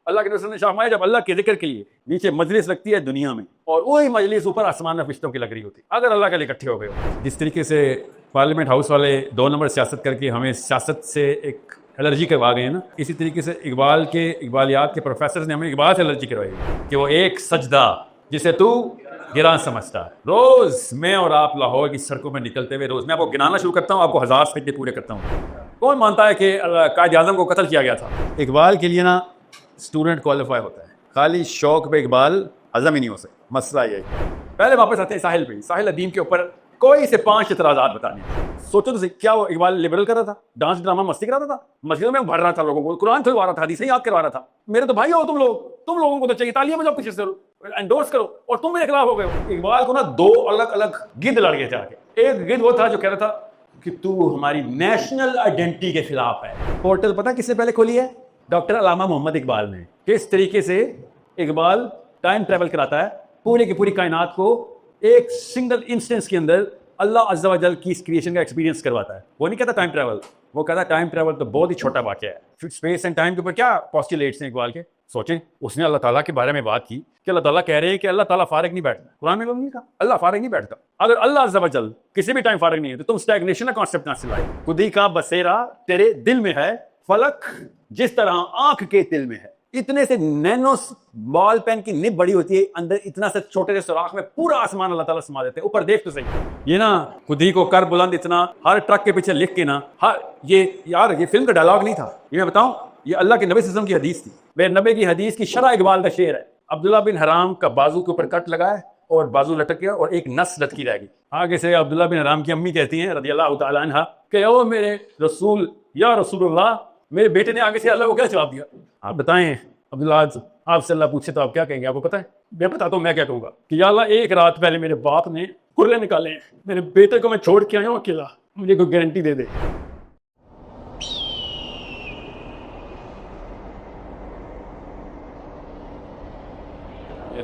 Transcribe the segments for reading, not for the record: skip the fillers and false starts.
अल्लाह के रसूल ने फरमाया जब अल्लाह के जिक्र के लिए नीचे मजलिस लगती है दुनिया में और वही मजलिस ऊपर आसमान में फरिश्तों की लग रही होती, अगर अल्लाह के लिए इकट्ठे हो गए हो। जिस तरीके से पार्लियामेंट हाउस वाले 2 नंबर सियासत करके हमें सियासत से एक एलर्जी करवा गए हैं ना, इसी तरीके से इकबाल के इकबालियात के प्रोफेसर ने हमें इकबाल से एलर्जी करवाई कि वो एक सजदा जिसे तू गिरा समझता है। रोज मैं और आप लाहौर की सड़कों में निकलते हुए रोज मैं आपको गिनाना शुरू करता हूँ, आपको 1000 सजदे पूरे करता हूँ। कौन मानता है कि कायद आज़म को कत्ल किया गया था? इकबाल के लिए ना स्टूडेंट क्वालिफाई होता है, खाली शौक पे इकबाल हजम ही नहीं हो सकता। मसला ये पहले वापस आते हैं साहिल पे। साहिल अदीम के ऊपर कोई से 5 इतराज़ात बताने। सोचो तो क्या वो इकबाल लिबरल कर रहा था, डांस ड्रामा मस्ती कराता था, मस्जिदों में भर रहा था लोगों को, कुरान खुलवा रहा था, हदीसें याद करवा रहा था। मेरे तो भाई हो तुम लोगों को तो चाहिए तालियां बजाओ, पीछे से एंडोर्स करो, और तुम मेरे खिलाफ हो गए हो। इकबाल को ना 2 अलग अलग गिद्ध लड़ गए थे आके। एक गिद्ध वो था जो कह रहा था कि तू हमारी नेशनल आइडेंटिटी के खिलाफ है। पोर्टल पता किसने पहले खोली है? डॉक्टर अल्लामा मोहम्मद इकबाल ने। किस तरीके से इकबाल टाइम ट्रेवल कराता है, पूरी की पूरी कायनात को एक सिंगल इंस्टेंस के अंदर अल्लाह अज़्ज़ा व जल की क्रिएशन का एक्सपीरियंस करवाता है। वो नहीं कहता टाइम ट्रैवल, वो कहता है टाइम ट्रैवल तो बहुत ही छोटा वाक़या है। फिर स्पेस एंड टाइम के ऊपर क्या पोस्टुलेट्स हैं इकबाल के? सोचें, उसने अल्लाह ताला के बारे में बात की कि अल्लाह ताला कह रहे हैं कि अल्लाह ताला फारिग नहीं बैठता। कुरान में नहीं कहा अल्लाह फारिग नहीं बैठता। अगर अल्लाह अज़्ज़ा व जल किसी भी टाइम फारिग नहीं है तो तुम स्टैग्नेशन का कॉन्सेप्ट कहां से लाए? खुदी का बसेरा तेरे दिल में है, फलक जिस तरह आंख के दिल में है। इतने से नैनो बॉल पेन की निब बड़ी होती है, अंदर इतना से छोटे से सुराख में पूरा आसमान अल्लाह ताला समा देते हैं। ऊपर देख तो सही, ये ना खुदी को कर बुलंद इतना हर ट्रक के पीछे लिख के ना, हर ये यार ये फिल्म का डायलॉग नहीं था, ये मैं बताऊं, ये अल्लाह के नबी सल्लल्लाहु अलैहि वसल्लम की हदीस थी। मेरे नबी की हदीस की शरह इकबाल का शेर है। अब्दुल्ला बिन हराम का बाजू के ऊपर कट लगा है और बाजू लटक गया और एक नस लटकी रहेगी। आगे से अब्दुल्ला बिन हराम की अम्मी कहती हैं रज़ियल्लाहु तआला अन्हा कि ओ मेरे रसूल, या रसूलुल्लाह, मेरे बेटे ने आगे से अल्लाह को क्या जवाब दिया? आप बताएं अब्दुल्ला, आपसे अल्लाह पूछे तो आप क्या कहेंगे? आपको पता है? मैं बताता हूँ मैं क्या कहूँगा कि या अल्लाह, एक रात पहले मेरे बाप ने कुर्रे निकाले हैं, मेरे बेटे को मैं छोड़ के आया हूँ अकेला, मुझे कोई गारंटी दे दे।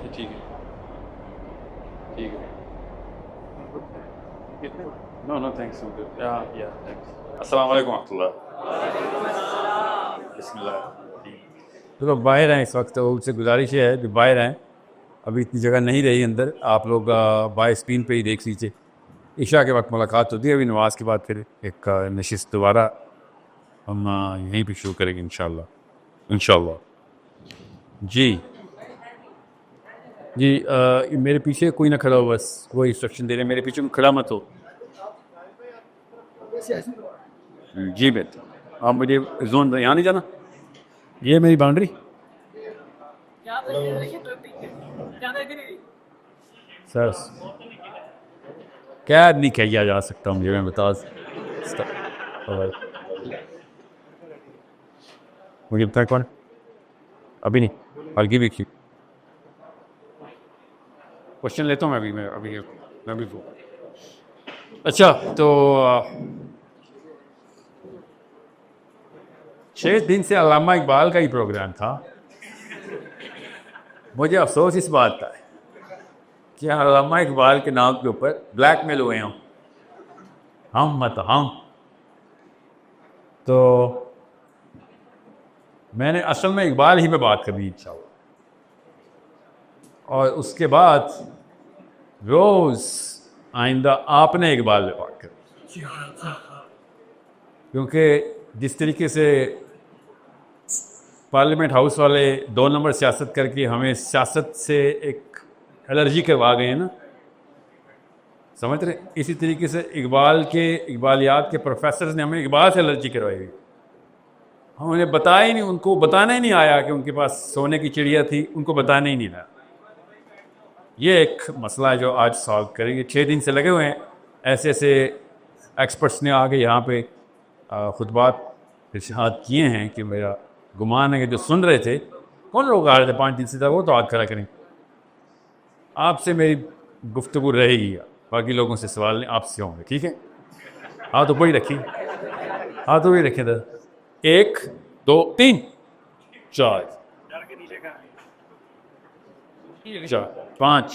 ठीक है, ठीक है, नो नो थैंक्स, या थैंक्स। अस्सलाम वालेकुम रहमतुल्लाह। बिस्मिल्लाह। तो बाहर हैं इस वक्त, तो उनसे गुजारिश है कि बाहर हैं, अभी इतनी जगह नहीं रही अंदर, आप लोग बाय स्क्रीन पे ही देख लीजिए। इशा के वक्त मुलाकात होती है, अभी नमाज के बाद फिर एक नशिस्त दोबारा हम यहीं पे शुरू करेंगे इंशाल्लाह। जी जी, मेरे पीछे कोई ना खड़ा हो, बस वो इंस्ट्रक्शन दे रहे हैं, मेरे पीछे खड़ा मत हो। जी बेहतर, आप मुझे जोन यहाँ नहीं जाना, ये मेरी बाउंड्री। सर क्या नहीं किया जा सकता मुझे, मैं बता मुझे बताए कौन? अभी नहीं, हल्की भी क्वेश्चन लेता हूँ मैं अभी अच्छा, तो 6 दिन से अल्लामा इकबाल का ही प्रोग्राम था। मुझे अफसोस इस बात का है कि अल्लामा इकबाल के नाम के ऊपर ब्लैकमेल हुए हैं हम। तो मैंने असल में इकबाल ही पे बात करनी इंशाल्लाह, और उसके बाद रोज आइंदा आपने इकबाल पे बात करनी, क्योंकि जिस तरीके से पार्लियामेंट हाउस वाले 2 नंबर सियासत करके हमें सियासत से एक एलर्जी करवा गए हैं ना, समझ रहे? इसी तरीके से इकबाल के इकबालियात के प्रोफेसर ने हमें इकबाल से एलर्जी करवाई हुई। हम उन्हें बताया ही नहीं, उनको बताना ही नहीं आया कि उनके पास सोने की चिड़िया थी, उनको बताना ही नहीं आया। ये एक मसला है जो आज सॉल्व करेंगे। 6 दिन से लगे हुए हैं, ऐसे एक्सपर्ट्स ने आके यहाँ पे खुतबात इरशाद किए हैं कि मेरा गुमान है कि जो सुन रहे थे, कौन लोग आ रहे थे 5 दिन से, वो तो हाथ खड़ा करें। आपसे मेरी गुफ्तगू रहेगी, बाकी लोगों से सवाल नहीं, आपसे होंगे, ठीक है? हाथ ऊपर ही रखिए, हाथ ऊपर ही रखें। 1 2 3 4 5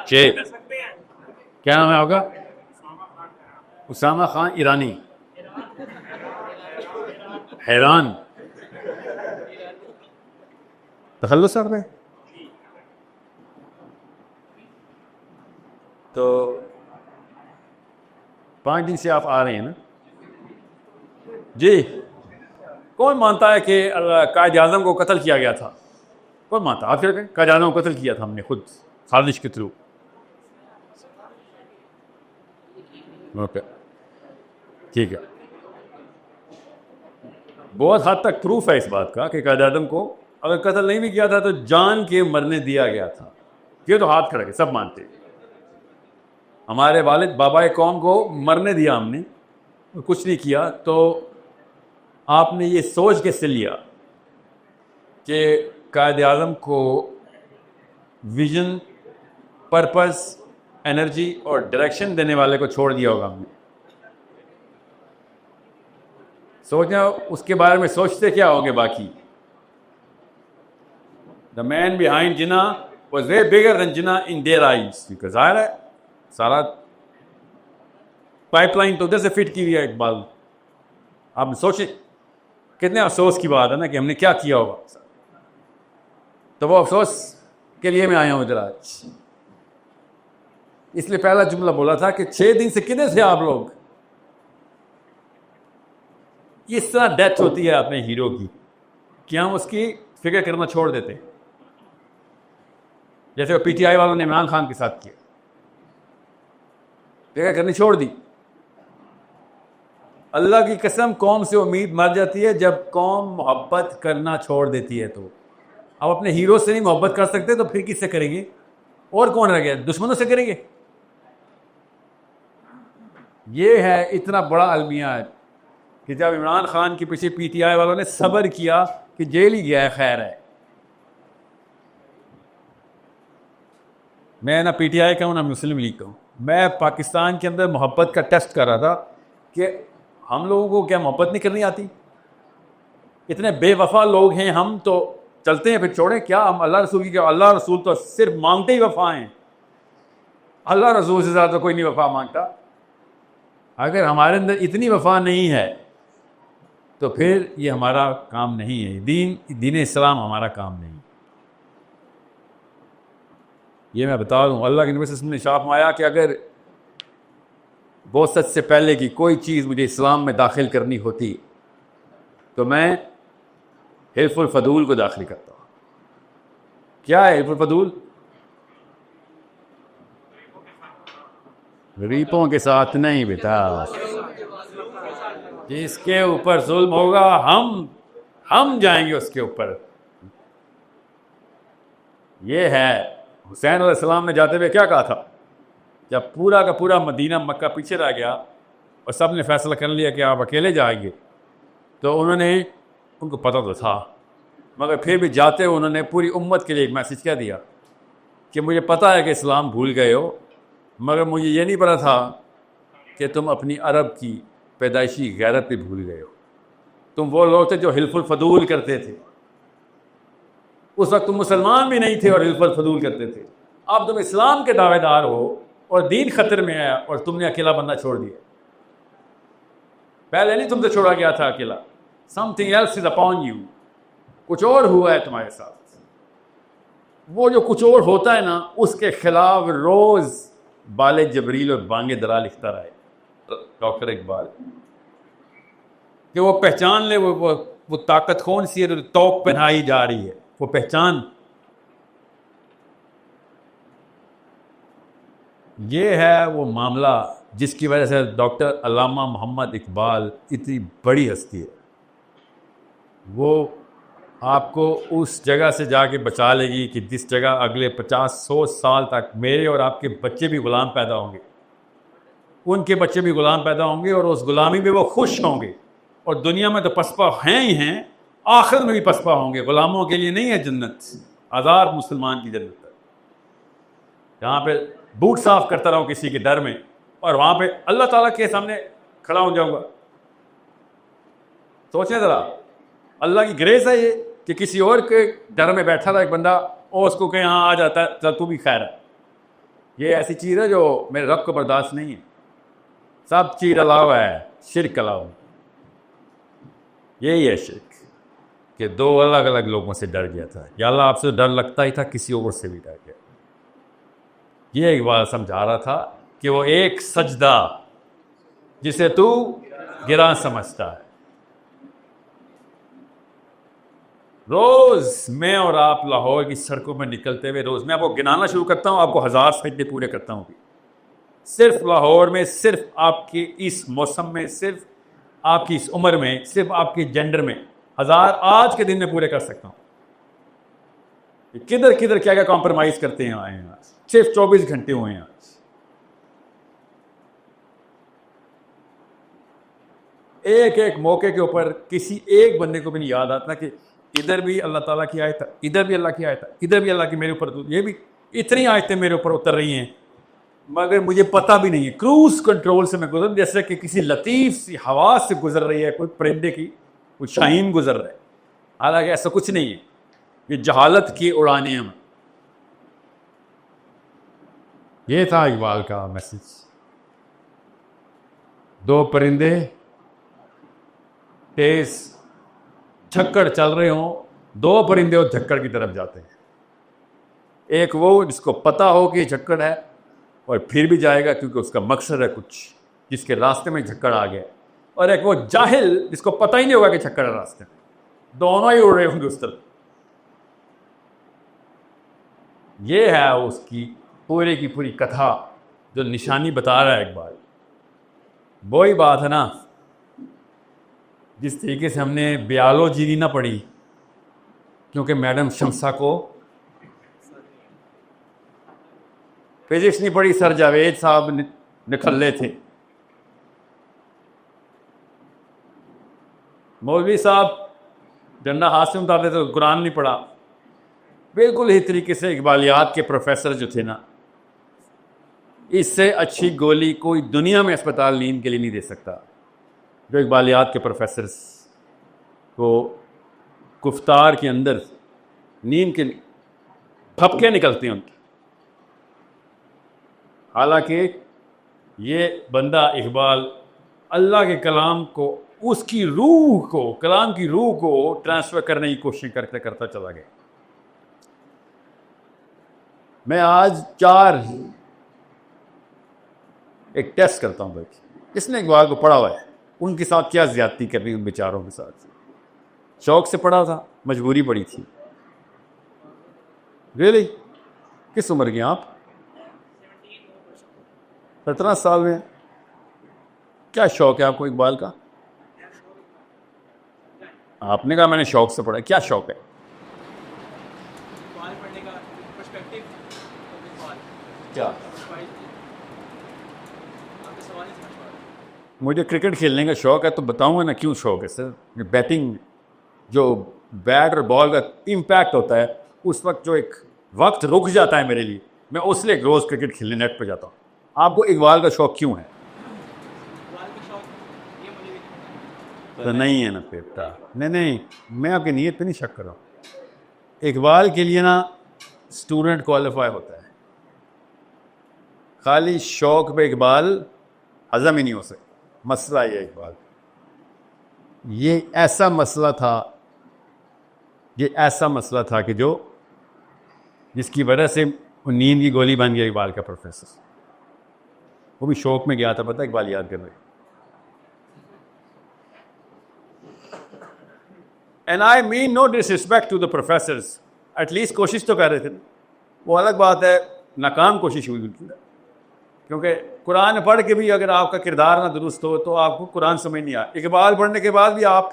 6। क्या नाम है आपका? उसामा खान ईरानी। हैरान तखल्लुस कर रहे हैं। तो 5 दिन से आप आ रहे हैं ना जी। कौन मानता है कि कायद आज़म को कत्ल किया गया था? कौन मानता? आप क्या कायद आज़म को कत्ल किया था हमने खुद साजिश के थ्रू? ओके, ठीक है। बहुत हद तक प्रूफ है इस बात का कि कायद आज़म को अगर कत्ल नहीं भी किया था तो जान के मरने दिया गया था। ये तो हाथ खड़े के सब मानते हैं। हमारे वालिद बाबा कौम को मरने दिया हमने, कुछ नहीं किया। तो आपने ये सोच कैसे लिया कि कायद आज़म को विजन, पर्पस, एनर्जी और डायरेक्शन देने वाले को छोड़ दिया होगा हमने? सोचना उसके बारे में सोचते क्या होंगे बाकी? The man behind Jinnah was way bigger than Jinnah in their eyes. ज़ाहिर है सारा पाइपलाइन तो उधर से फिट की हुई है इकबाल। आप सोचें कितने अफसोस की बात है ना कि हमने क्या किया होगा। तो वो अफसोस के लिए मैं आया हूँ इधर आज। इसलिए पहला जुमला बोला था कि 6 दिन से किधर थे आप लोग? इस तरह डेथ होती है अपने हीरो की कि हम उसकी फिक्र करना छोड़ देते, जैसे वो पीटीआई वालों ने इमरान खान के साथ किया। फिक्र करनी छोड़ दी। अल्लाह की कसम कौम से उम्मीद मर जाती है जब कौम मोहब्बत करना छोड़ देती है। तो अब अपने हीरो से नहीं मोहब्बत कर सकते तो फिर किससे करेंगे? और कौन रह गया? दुश्मनों से करेंगे। ये है इतना बड़ा अलमिया है कि जब इमरान खान के पीछे पीटीआई वालों ने सब्र किया कि जेल ही गया है, खैर है। मैं ना पीटीआई का हूँ ना मुस्लिम लीग का हूँ। मैं पाकिस्तान के अंदर मोहब्बत का टेस्ट कर रहा था कि हम लोगों को क्या मोहब्बत नहीं करनी आती? इतने बेवफा लोग हैं हम, तो चलते हैं फिर छोड़ें क्या? हम अल्लाह रसूल की क्या? अल्लाह रसूल तो सिर्फ मांगते ही वफा हैं। अल्लाह रसूल से ज़्यादा कोई नहीं वफा मांगता। अगर हमारे अंदर इतनी वफा नहीं है तो फिर ये हमारा काम नहीं है। दीन इस्लाम हमारा काम नहीं। ये मैं बता दूँ, अल्लाह के नबी सल्लल्लाहु अलैहि वसल्लम ने शाह फरमाया कि अगर बहुत से पहले की कोई चीज़ मुझे इस्लाम में दाखिल करनी होती तो मैं हिल्फुल फदूल को दाखिल करता हूँ। क्या है हिल्फुल फदूल? गरीबों के साथ नहीं बेटा, जिसके ऊपर जुल्म होगा हम जाएंगे उसके ऊपर। ये है। हुसैन अलैहिस्सलाम ने जाते हुए क्या कहा था? जब पूरा का पूरा मदीना मक्का पीछे रह गया और सब ने फैसला कर लिया कि आप अकेले जाएंगे, तो उनको पता तो था मगर फिर भी जाते हुए उन्होंने पूरी उम्मत के लिए एक मैसेज क्या दिया कि मुझे पता है कि इस्लाम भूल गए हो, मगर मुझे ये नहीं पता था कि तुम अपनी अरब की पैदाइशी गैरत भी भूल गए हो। तुम वो लोग थे जो हिल्फुल फदूल करते थे। उस वक्त तुम मुसलमान भी नहीं थे और हिल्फुल फदूल करते थे। अब तुम इस्लाम के दावेदार हो और दीन खतरे में आया और तुमने अकेला बनना छोड़ दिया। पहले नहीं तुमसे छोड़ा गया था अकेला। Something else is upon you. कुछ और हुआ है तुम्हारे साथ। वो जो कुछ और होता है ना, उसके खिलाफ रोज बाले जबरील और बांगे दरा लिखता रहे डॉक्टर इकबाल, कि वो पहचान ले वो ताकत कौन सी है जो तौक पहनाई जा रही है, वो पहचान। ये है वो मामला जिसकी वजह से डॉक्टर अल्लामा मोहम्मद इकबाल इतनी बड़ी हस्ती है। वो आपको उस जगह से जाके बचा लेगी कि जिस जगह अगले 50-100 साल तक मेरे और आपके बच्चे भी गुलाम पैदा होंगे, उनके बच्चे भी गुलाम पैदा होंगे और उस गुलामी में वो खुश होंगे। और दुनिया में तो पसपा हैं ही हैं, आखिर में भी पसपा होंगे। गुलामों के लिए नहीं है जन्नत, आज़ाद मुसलमान की जन्नत है, जहाँ पे बूट साफ करता रहूँ किसी के डर में और वहाँ पे अल्लाह ताला के सामने खड़ा हो जाऊँगा। सोचें ज़रा, अल्लाह की ग्रेस है ये कि किसी और के डर में बैठा था एक बंदा और उसको कहीं यहाँ आ जाता है, चल तू भी खैर है। ये ऐसी चीज़ है जो मेरे रब को बर्दाश्त नहीं है। सब चीज़ अलावा है, शिरक अलावा, यही है शिरक। कि दो अलग अलग लोगों से डर गया था। या अल्लाह आपसे डर लगता ही था, किसी और से भी डर गया। ये इकबाल समझा रहा था कि वो एक सजदा जिसे तू गिरा समझता है। रोज मैं और आप लाहौर की सड़कों में निकलते हुए, रोज मैं आपको गिनाना शुरू करता हूं, आपको 1000 सजदे पूरे करता हूं। सिर्फ लाहौर में, सिर्फ आपके इस मौसम में, सिर्फ आपकी इस उम्र में, सिर्फ आपके जेंडर में 1000 आज के दिन में पूरे कर सकता हूं। किधर किधर क्या क्या कॉम्प्रोमाइज करते हैं आए हैं। सिर्फ 24 घंटे हुए हैं आज। एक एक मौके के ऊपर किसी एक बंदे को भी नहीं याद आता कि इधर भी अल्लाह ताला की आयत है, इधर भी अल्लाह की आयत है, इधर भी अल्लाह की मेरे ऊपर, ये भी इतनी आयतें मेरे ऊपर उतर रही हैं मगर मुझे पता भी नहीं है। क्रूज कंट्रोल से मैं गुजर, जैसे कि किसी लतीफ सी हवा से गुजर रही है कोई परिंदे की, कोई शाहीन गुजर रहा है। हालांकि ऐसा कुछ नहीं है, ये जहालत की उड़ाने हैं। ये था इकबाल का मैसेज। दो परिंदे तेज झक्कड़ चल रहे हों, दो परिंदे उस झक्कड़ की तरफ जाते हैं। एक वो जिसको पता हो कि झक्कड़ है और फिर भी जाएगा क्योंकि उसका मकसद है कुछ, जिसके रास्ते में झक्कड़ आ गया, और एक वो जाहिल जिसको पता ही नहीं होगा कि झक्कड़ है रास्ते में। दोनों ही उड़ रहे होंगे उस तरफ। ये है उसकी पूरी की पूरी कथा जो निशानी बता रहा है इकबाल। वही बात है ना, जिस तरीके से हमने बायोलॉजी ना पढ़ी क्योंकि मैडम शमसा को फिजिक्स नहीं पढ़ी, सर जावेद साहब निकल्ले थे, मौलवी साहब डंडा हाथ से उतारते थे, कुरान नहीं पढ़ा। बिल्कुल ही तरीके से इकबालियात के प्रोफेसर जो थे ना, इससे अच्छी गोली कोई दुनिया में अस्पताल नींद के लिए नहीं दे सकता। जो इकबालियात के प्रोफेसर को गुफ्तार के अंदर नींद के थपके निकलते हैं उनके। हालांकि ये बंदा इकबाल अल्लाह के कलाम को, उसकी रूह को, कलाम की रूह को ट्रांसफ़र करने की कोशिश करता चला गया। मैं आज एक टेस्ट करता हूँ भाई, इसने इकबाल को पढ़ा हुआ है, उनके साथ क्या ज्यादती कर रही उन बेचारों के साथ। शौक से पढ़ा था, मजबूरी पड़ी थी। रियली? किस उम्र के आप? 17 साल में। क्या शौक है आपको इकबाल का? आपने कहा मैंने शौक से पढ़ा, क्या शौक है? क्या? मुझे क्रिकेट खेलने का शौक है, तो बताऊंगा ना क्यों शौक है सर। बैटिंग, जो बैट और बॉल का इम्पैक्ट होता है, उस वक्त जो एक वक्त रुक जाता है मेरे लिए, मैं उसलिए रोज़ क्रिकेट खेलने नेट पर जाता हूँ। आपको इकबाल का शौक क्यों है? तो नहीं है ना बेटा, नहीं, मैं आपकी नीयत पे नहीं शक कर रहा हूँ। इकबाल के लिए ना स्टूडेंट क्वालिफाई होता है, खाली शौक पे इकबाल हजम ही नहीं हो सकता। मसला ये इकबाल, ये ऐसा मसला था कि जो जिसकी वजह से नींद की गोली बन गया इकबाल का प्रोफेसर। वो भी शौक में गया था, पता इकबाल याद कर रहे। And I mean no disrespect to the professors, at least कोशिश तो कर रहे थे। वो अलग बात है नाकाम कोशिश हुई उनकी, क्योंकि कुरान पढ़ के भी अगर आपका किरदार ना दुरुस्त हो तो आपको कुरान समझ नहीं आया। इकबाल पढ़ने के बाद भी आप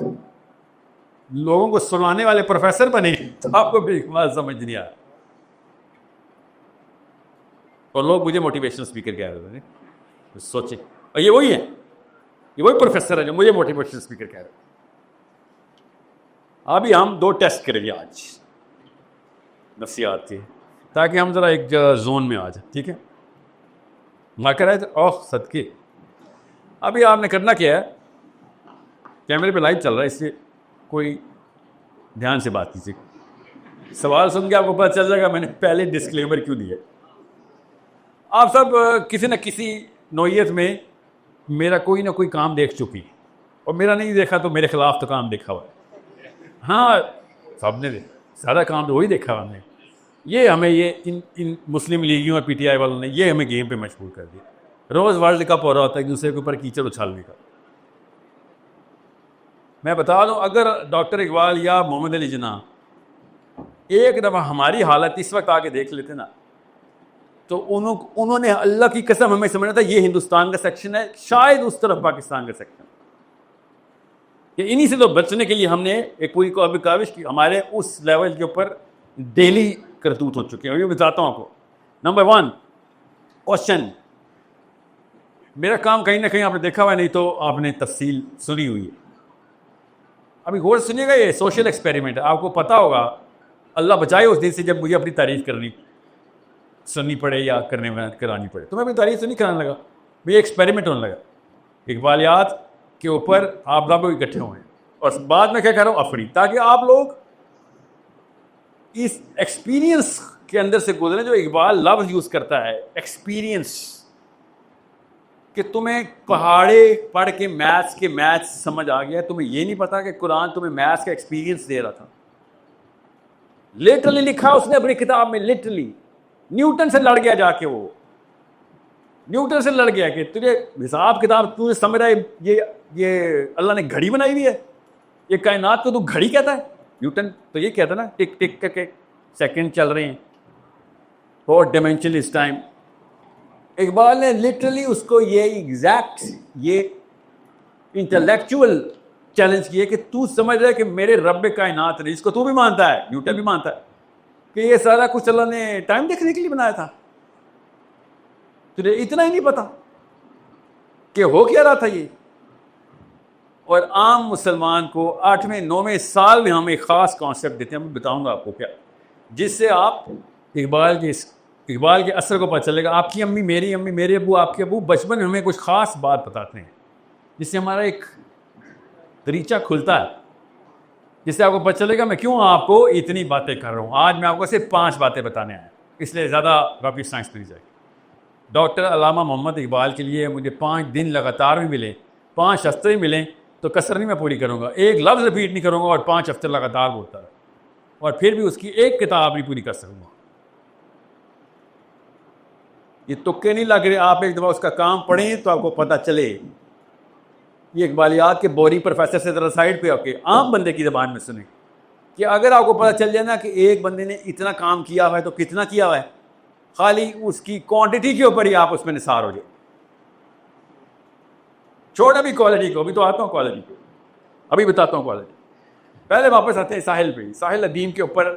लोगों को सुनाने वाले प्रोफेसर बने तो आपको भी इकबाल समझ नहीं आया। और लोग मुझे मोटिवेशनल स्पीकर कह रहे थे, सोचे और ये वही है, ये वही प्रोफेसर है जो मुझे मोटिवेशनल स्पीकर कह रहे हैं। अभी हम 2 टेस्ट करेंगे आज नफ्सियात के, ताकि हम ज़रा एक जोन में आ जाए, ठीक है? मार्कर है ओह सदके। अभी आपने करना क्या है, कैमरे पे लाइव चल रहा है इसलिए कोई ध्यान से बात कीजिए। सवाल सुन के आपको पता चल जाएगा मैंने पहले डिस्क्लेमर क्यों दिया। आप सब किसी न किसी नौयत में मेरा कोई ना कोई काम देख चुकी, और मेरा नहीं देखा तो मेरे खिलाफ तो काम देखा हुआ है। हाँ, सबने सारा काम तो वही देखा हमने। ये हमें ये इन मुस्लिम लीगियों और पीटीआई वालों ने ये हमें गेम पे मजबूर कर दिया। रोज़ वर्ल्ड कप हो रहा होता है, एक दूसरे के ऊपर कीचड़ उछालने का। मैं बता दूं, अगर डॉक्टर इकबाल या मोहम्मद अली जिन्ना एक दफ़ा हमारी हालत इस वक्त आके देख लेते ना, तो उन्होंने अल्लाह की कसम हमें समझना था ये हिंदुस्तान का सेक्शन है, शायद उस तरफ पाकिस्तान का सेक्शन। कि इन्हीं से तो बचने के लिए हमने एक पूरी काविश की। हमारे उस लेवल के ऊपर डेली करतूत हो चुके हैं। ये बताता हूँ आपको। नंबर 1 क्वेश्चन, मेरा काम कहीं ना कहीं आपने देखा हुआ, नहीं तो आपने तफसील सुनी हुई है। अभी गौर सुनिएगा, ये सोशल एक्सपेरिमेंट है। आपको पता होगा, अल्लाह बचाए उस दिन से जब मुझे अपनी तारीफ करनी सुननी पड़े या करानी पड़े। तो मैं अपनी तारीफ से नहीं कराने लगा, मुझे एक्सपेरिमेंट होने लगा। इकबालियात के ऊपर आप लोग इकट्ठे हुए हैं और बाद में क्या कर रहा हूँ, अपनी, ताकि आप लोग इस एक्सपीरियंस के अंदर से गुजरे जो इकबाल लफ्ज यूज करता है, एक्सपीरियंस। कि तुम्हें पहाड़े पढ़ के मैथ्स समझ आ गया, तुम्हें ये नहीं पता कि कुरान तुम्हें मैथ्स का एक्सपीरियंस दे रहा था। लिटरली लिखा उसने अपनी किताब में, लिटरली न्यूटन से लड़ गया जाके, वो न्यूटन से लड़ गया कि तुझे हिसाब किताब तुझे समझ रहा है, ये अल्लाह ने घड़ी बनाई हुई है, ये कायनात को तू घड़ी कहता है। न्यूटन तो ये कहता ना, टिक टिक करके सेकंड चल रहे हैं, 4 डायमेंशन इस टाइम। इकबाल ने लिटरली उसको ये एग्जैक्ट ये इंटेलेक्चुअल चैलेंज किया कि तू समझ रहा है कि मेरे रब कायनात ने, इसको तू भी मानता है, न्यूटन भी मानता है, कि ये सारा कुछ अल्लाह ने टाइम देखने के लिए बनाया था। तुझे इतना ही नहीं पता कि हो क्या रहा था ये। और आम मुसलमान को 8वें 9वें साल में हम एक ख़ास कॉन्सेप्ट देते हैं, मैं बताऊंगा आपको क्या, जिससे आप इकबाल के असर को पता चलेगा। आपकी अम्मी, मेरी अम्मी, मेरे अबू, आपके अबू बचपन में हमें कुछ ख़ास बात बताते हैं, जिससे हमारा एक दरीचा खुलता है, जिससे आपको पता चलेगा मैं क्यों आपको इतनी बातें कर रहा हूँ। आज मैं आपको सिर्फ 5 बातें बताने आया, इसलिए ज़्यादा रॉकेट साइंस नहीं जाएगी। डॉक्टर अल्लामा मोहम्मद इकबाल के लिए मुझे 5 दिन लगातार भी मिले, 5 हफ्ते भी मिले, तो कसर नहीं मैं पूरी करूँगा, एक लफ्ज़ रिपीट नहीं करूँगा और 5 हफ्ते लगातार बोलता है, और फिर भी उसकी एक किताब नहीं पूरी कर सकूँगा। ये तुक्के नहीं लग रहे, आप एक दफ़ा उसका काम पढ़ें तो आपको पता चले। ये इकबालियात के बोरी प्रोफेसर से ज़रा साइड पे आके आम बंदे की ज़बान में सुने कि अगर आपको पता चल जाए ना कि एक बंदे ने इतना काम किया हुआ है तो कितना किया हुआ है, खाली उसकी क्वांटिटी के ऊपर ही आप उसमें निसार हो जाए। छोड़ अभी क्वालिटी को, अभी तो आता हूँ क्वालिटी को, अभी बताता हूँ क्वालिटी। पहले वापस आते हैं साहिल पे। साहिल अदीम के ऊपर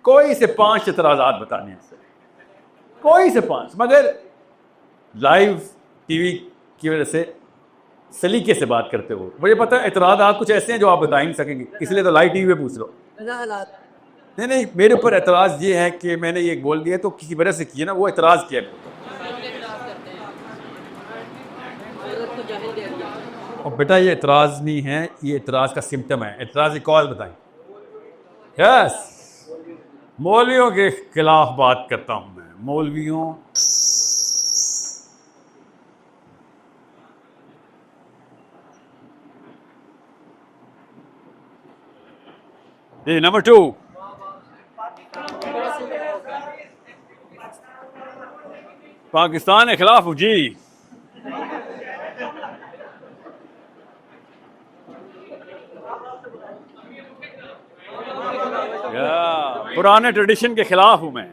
कोई से 5 एतराज़ात बताने हैं, कोई से 5, मगर लाइव टीवी की वजह से सलीके से बात करते हो। मुझे पता है एतराज़ात कुछ ऐसे हैं जो आप बता ही नहीं सकेंगे, इसलिए तो लाइव टीवी पे पूछ लो। नहीं, मेरे ऊपर एतराज़ ये है कि मैंने ये बोल दिया तो किसी वजह से किया ना, वो एतराज़ किया। और बेटा ये एतराज़ नहीं है, ये एतराज़ का सिम्टम है। एतराज़ एक और बताएं। यस, मौलवियों के खिलाफ बात करता हूँ मैं, मौलवियों। ये नंबर 2, पाकिस्तान के खिलाफ जी, पुराने ट्रेडिशन के खिलाफ हूं मैं।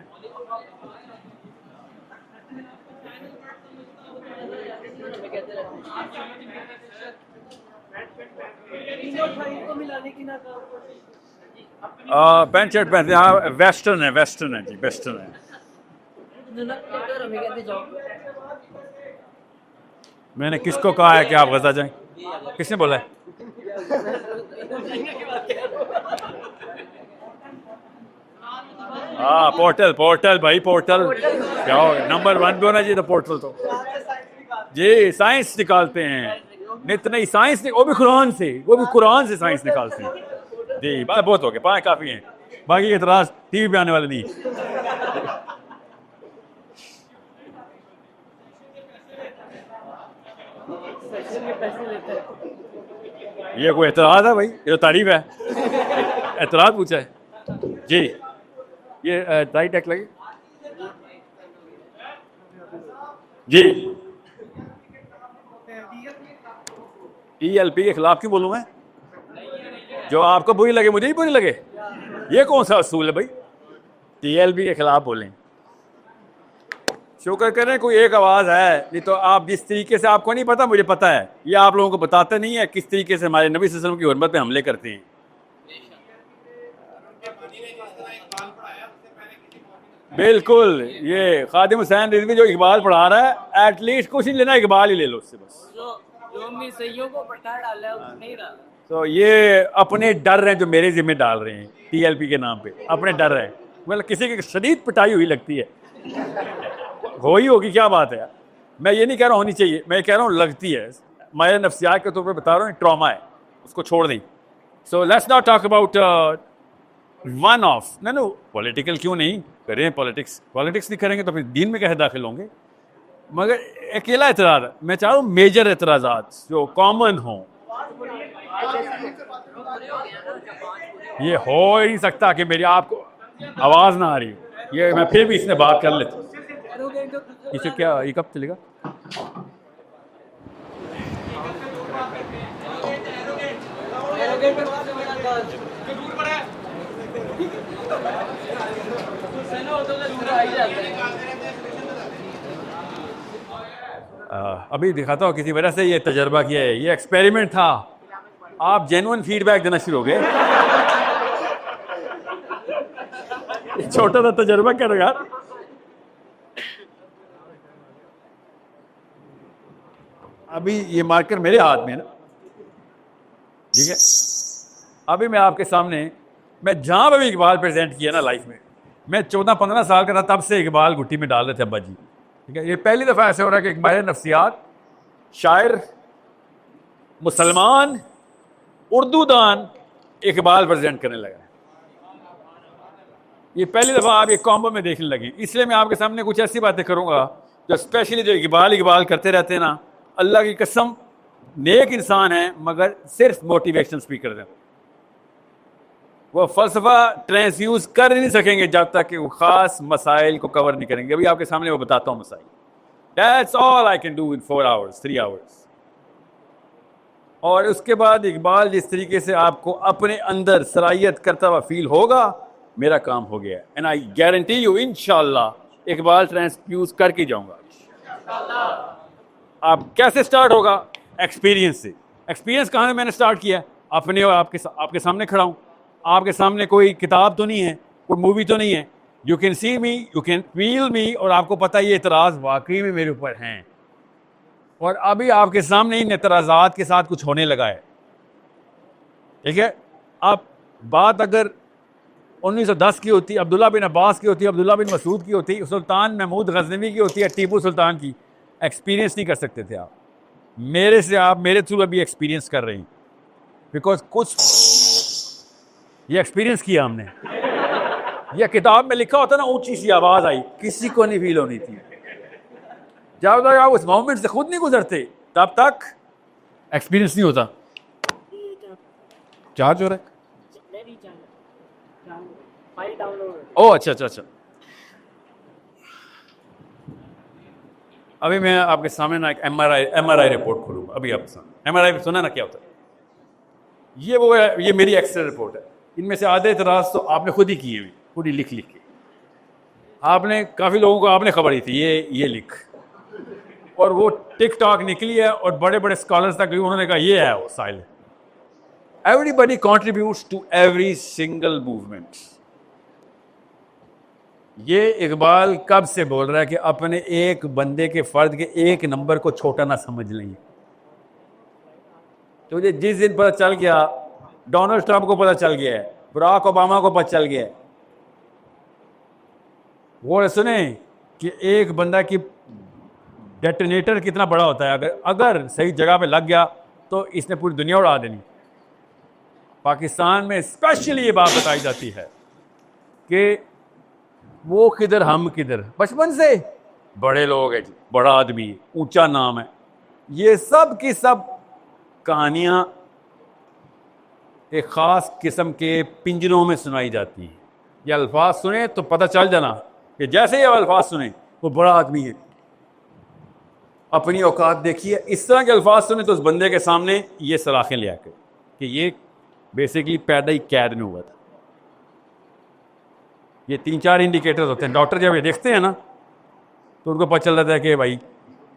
पैंट शर्ट पहनते हैं, वेस्टर्न है जी, वेस्टर्न है। मैंने किसको कहा है कि आप गजा जाएं? किसने बोला है? हाँ, पोर्टल भाई, पोर्टल क्या हो, नंबर 1 पे होना चाहिए तो पोर्टल तो जी, साइंस निकालते हैं, नित नई साइंस, वो भी कुरान से साइंस निकालते हैं जी। बहुत हो गया, 5 काफ़ी हैं, बाकी एतराज़ टीवी पे आने वाले नहीं। ये कोई एतराज़ है भाई? ये तो तारीफ है। एतराज़ पूछा है जी। ये टाई टैक लगे जी। TLP के खिलाफ क्यों बोलूं मैं? जो आपको बुरी लगे मुझे ही बुरी लगे, ये कौन सा असूल है भाई? TLP के खिलाफ बोलें। शुक्र करें कोई एक आवाज़ है, नहीं तो आप जिस तरीके से, आपको नहीं पता मुझे पता है, ये आप लोगों को बताते नहीं है किस तरीके से हमारे नबी सल्लल्लाहु अलैहि वसल्लम की हुर्मत पे हमले करते हैं। बिल्कुल, ये खादिम हुसैन रिजवी जो इकबाल पढ़ा रहा है, एटलीस्ट कुछ नहीं लेना, इकबाल ही ले लो उससे बस। जो मिसइयों को पटा डाला है वो नहीं डाला। तो ये अपने डर हैं जो मेरे जिम्मे डाल रहे हैं TLP के नाम पे, अपने डर हैं। मतलब किसी की शदीद पिटाई हुई लगती है, हो ही होगी, क्या बात है। मैं ये नहीं कह रहा होनी चाहिए, मैं कह रहा हूँ लगती है। मैं नफ्सियात के तौर पे बता रहा हूँ, ट्रॉमा है, उसको छोड़ दें। So let's not talk about one of no political, क्यों नहीं करें पॉलिटिक्स? पॉलिटिक्स नहीं करेंगे तो फिर दीन में कैसे दाखिल होंगे? मगर अकेला एतराज़ मैं चाह रहा हूँ, मेजर एतराज़ात जो कॉमन हों। ये हो ही नहीं सकता कि मेरी आपको आवाज़ ना आ रही हो। ये मैं फिर भी इसने बात कर लेता हूँ। इसे क्या, ये कब चलेगा? अभी दिखाता हूँ, किसी वजह से ये तजर्बा किया है, ये एक्सपेरिमेंट था। आप जेन्युइन फीडबैक देना शुरू हो गए। छोटा सा तजर्बा करो यार। अभी ये मार्कर मेरे हाथ में ना, ठीक है। अभी मैं आपके सामने, मैं जहां पर भी इकबाल प्रेजेंट किया ना लाइफ में, मैं 14-15 साल का था, तब से इकबाल गुट्टी में डाल रहे थे अब्बा जी, ठीक है। ये पहली दफा ऐसे हो रहा है कि इकबाल नफ्सियात, शायर, मुसलमान, उर्दू दान इकबाल प्रेजेंट करने लगा। ये पहली दफा आप ये कॉम्बो में देखने लगे। इसलिए मैं आपके सामने कुछ ऐसी बातें करूंगा जो स्पेशली जो इकबाल करते रहते हैं ना, अल्लाह की कसम नेक इंसान है, मगर सिर्फ मोटिवेशन स्पीकर हैं। वो फलसफा ट्रांसयूज कर नहीं सकेंगे जब तक कि वो खास मसाइल को कवर नहीं करेंगे। अभी आपके सामने वो बताता हूँ मसाइल। That's all I can do in 4 hours 3 hours. और उसके बाद इकबाल जिस तरीके से आपको अपने अंदर सलाहियत करता हुआ फील होगा, मेरा काम हो गया। एंड आई गारंटी यू इंशाल्लाह इकबाल ट्रांसफ्यूज करके जाऊंगा। आप कैसे स्टार्ट होगा? एक्सपीरियंस से। एक्सपीरियंस कहाँ से मैंने स्टार्ट किया? अपने और आपके सामने खड़ा हूँ। आपके सामने कोई किताब तो नहीं है, कोई मूवी तो नहीं है। You can see me, you can feel me, और आपको पता है ये एतराज़ वाकई में मेरे ऊपर हैं। और अभी आपके सामने इन एतराज़ात के साथ कुछ होने लगा है, ठीक है। आप बात अगर 1910 की होती, अब्दुल्ला बिन अब्बास की होती, अब्दुल्ला बिन मसूद की होती, सुल्तान महमूद गजनवी की होती है, टीपू सुल्तान की, एक्सपीरियंस नहीं कर सकते थे आप। मेरे से आप मेरे थ्रू अभी एक्सपीरियंस कर रहे हैं, बिकॉज कुछ ये एक्सपीरियंस किया हमने। यह किताब में लिखा होता ना, ऊंची सी आवाज़ आई, किसी को नहीं फील होनी थी। जब तक आप उस मोमेंट से खुद नहीं गुजरते तब तक एक्सपीरियंस नहीं होता। चार्ज हो रहा है? ओह अच्छा। अभी मैं आपके सामने ना एक MRI रिपोर्ट खोलूंगा। अभी आपके सामने MRI सुना ना क्या होता है? ये वो है, ये मेरी एक्सरे रिपोर्ट है। इनमें से आधे इतराज़ तो आपने खुद ही किए हुए, खुद ही लिख के। आपने काफ़ी लोगों को आपने खबर दी थी ये लिख, और वो टिकटॉक निकली है, और बड़े बड़े स्कॉलर्स तक उन्होंने कहा ये है वो साइल। Everybody contributes to every single movement. ये इकबाल कब से बोल रहा है कि अपने एक बंदे के फर्द के एक नंबर को छोटा ना समझ लें। तो जिस दिन पता चल गया, डोनाल्ड ट्रंप को पता चल गया है, बराक ओबामा को पता चल गया है, वो सुने कि एक बंदा की डेटोनेटर कितना बड़ा होता है। अगर सही जगह पे लग गया तो इसने पूरी दुनिया उड़ा देनी। पाकिस्तान में स्पेशली ये बात बताई जाती है कि वो किधर हम किधर, बचपन से बड़े लोग हैं जी, बड़ा आदमी, ऊंचा नाम है। ये सब की सब कहानियां एक ख़ास किस्म के पिंजरों में सुनाई जाती हैं। ये अल्फाज सुने तो पता चल जाना कि जैसे ये अल्फाज सुने वो बड़ा आदमी है, अपनी औकात देखिए। इस तरह के अल्फाज सुने तो उस बंदे के सामने ये सलाखें ले आकर कि ये बेसिकली पैदा ही कैद में हुआ था। ये 3-4 इंडिकेटर्स होते हैं। डॉक्टर जब ये देखते हैं ना तो उनको पता चल जाता है कि भाई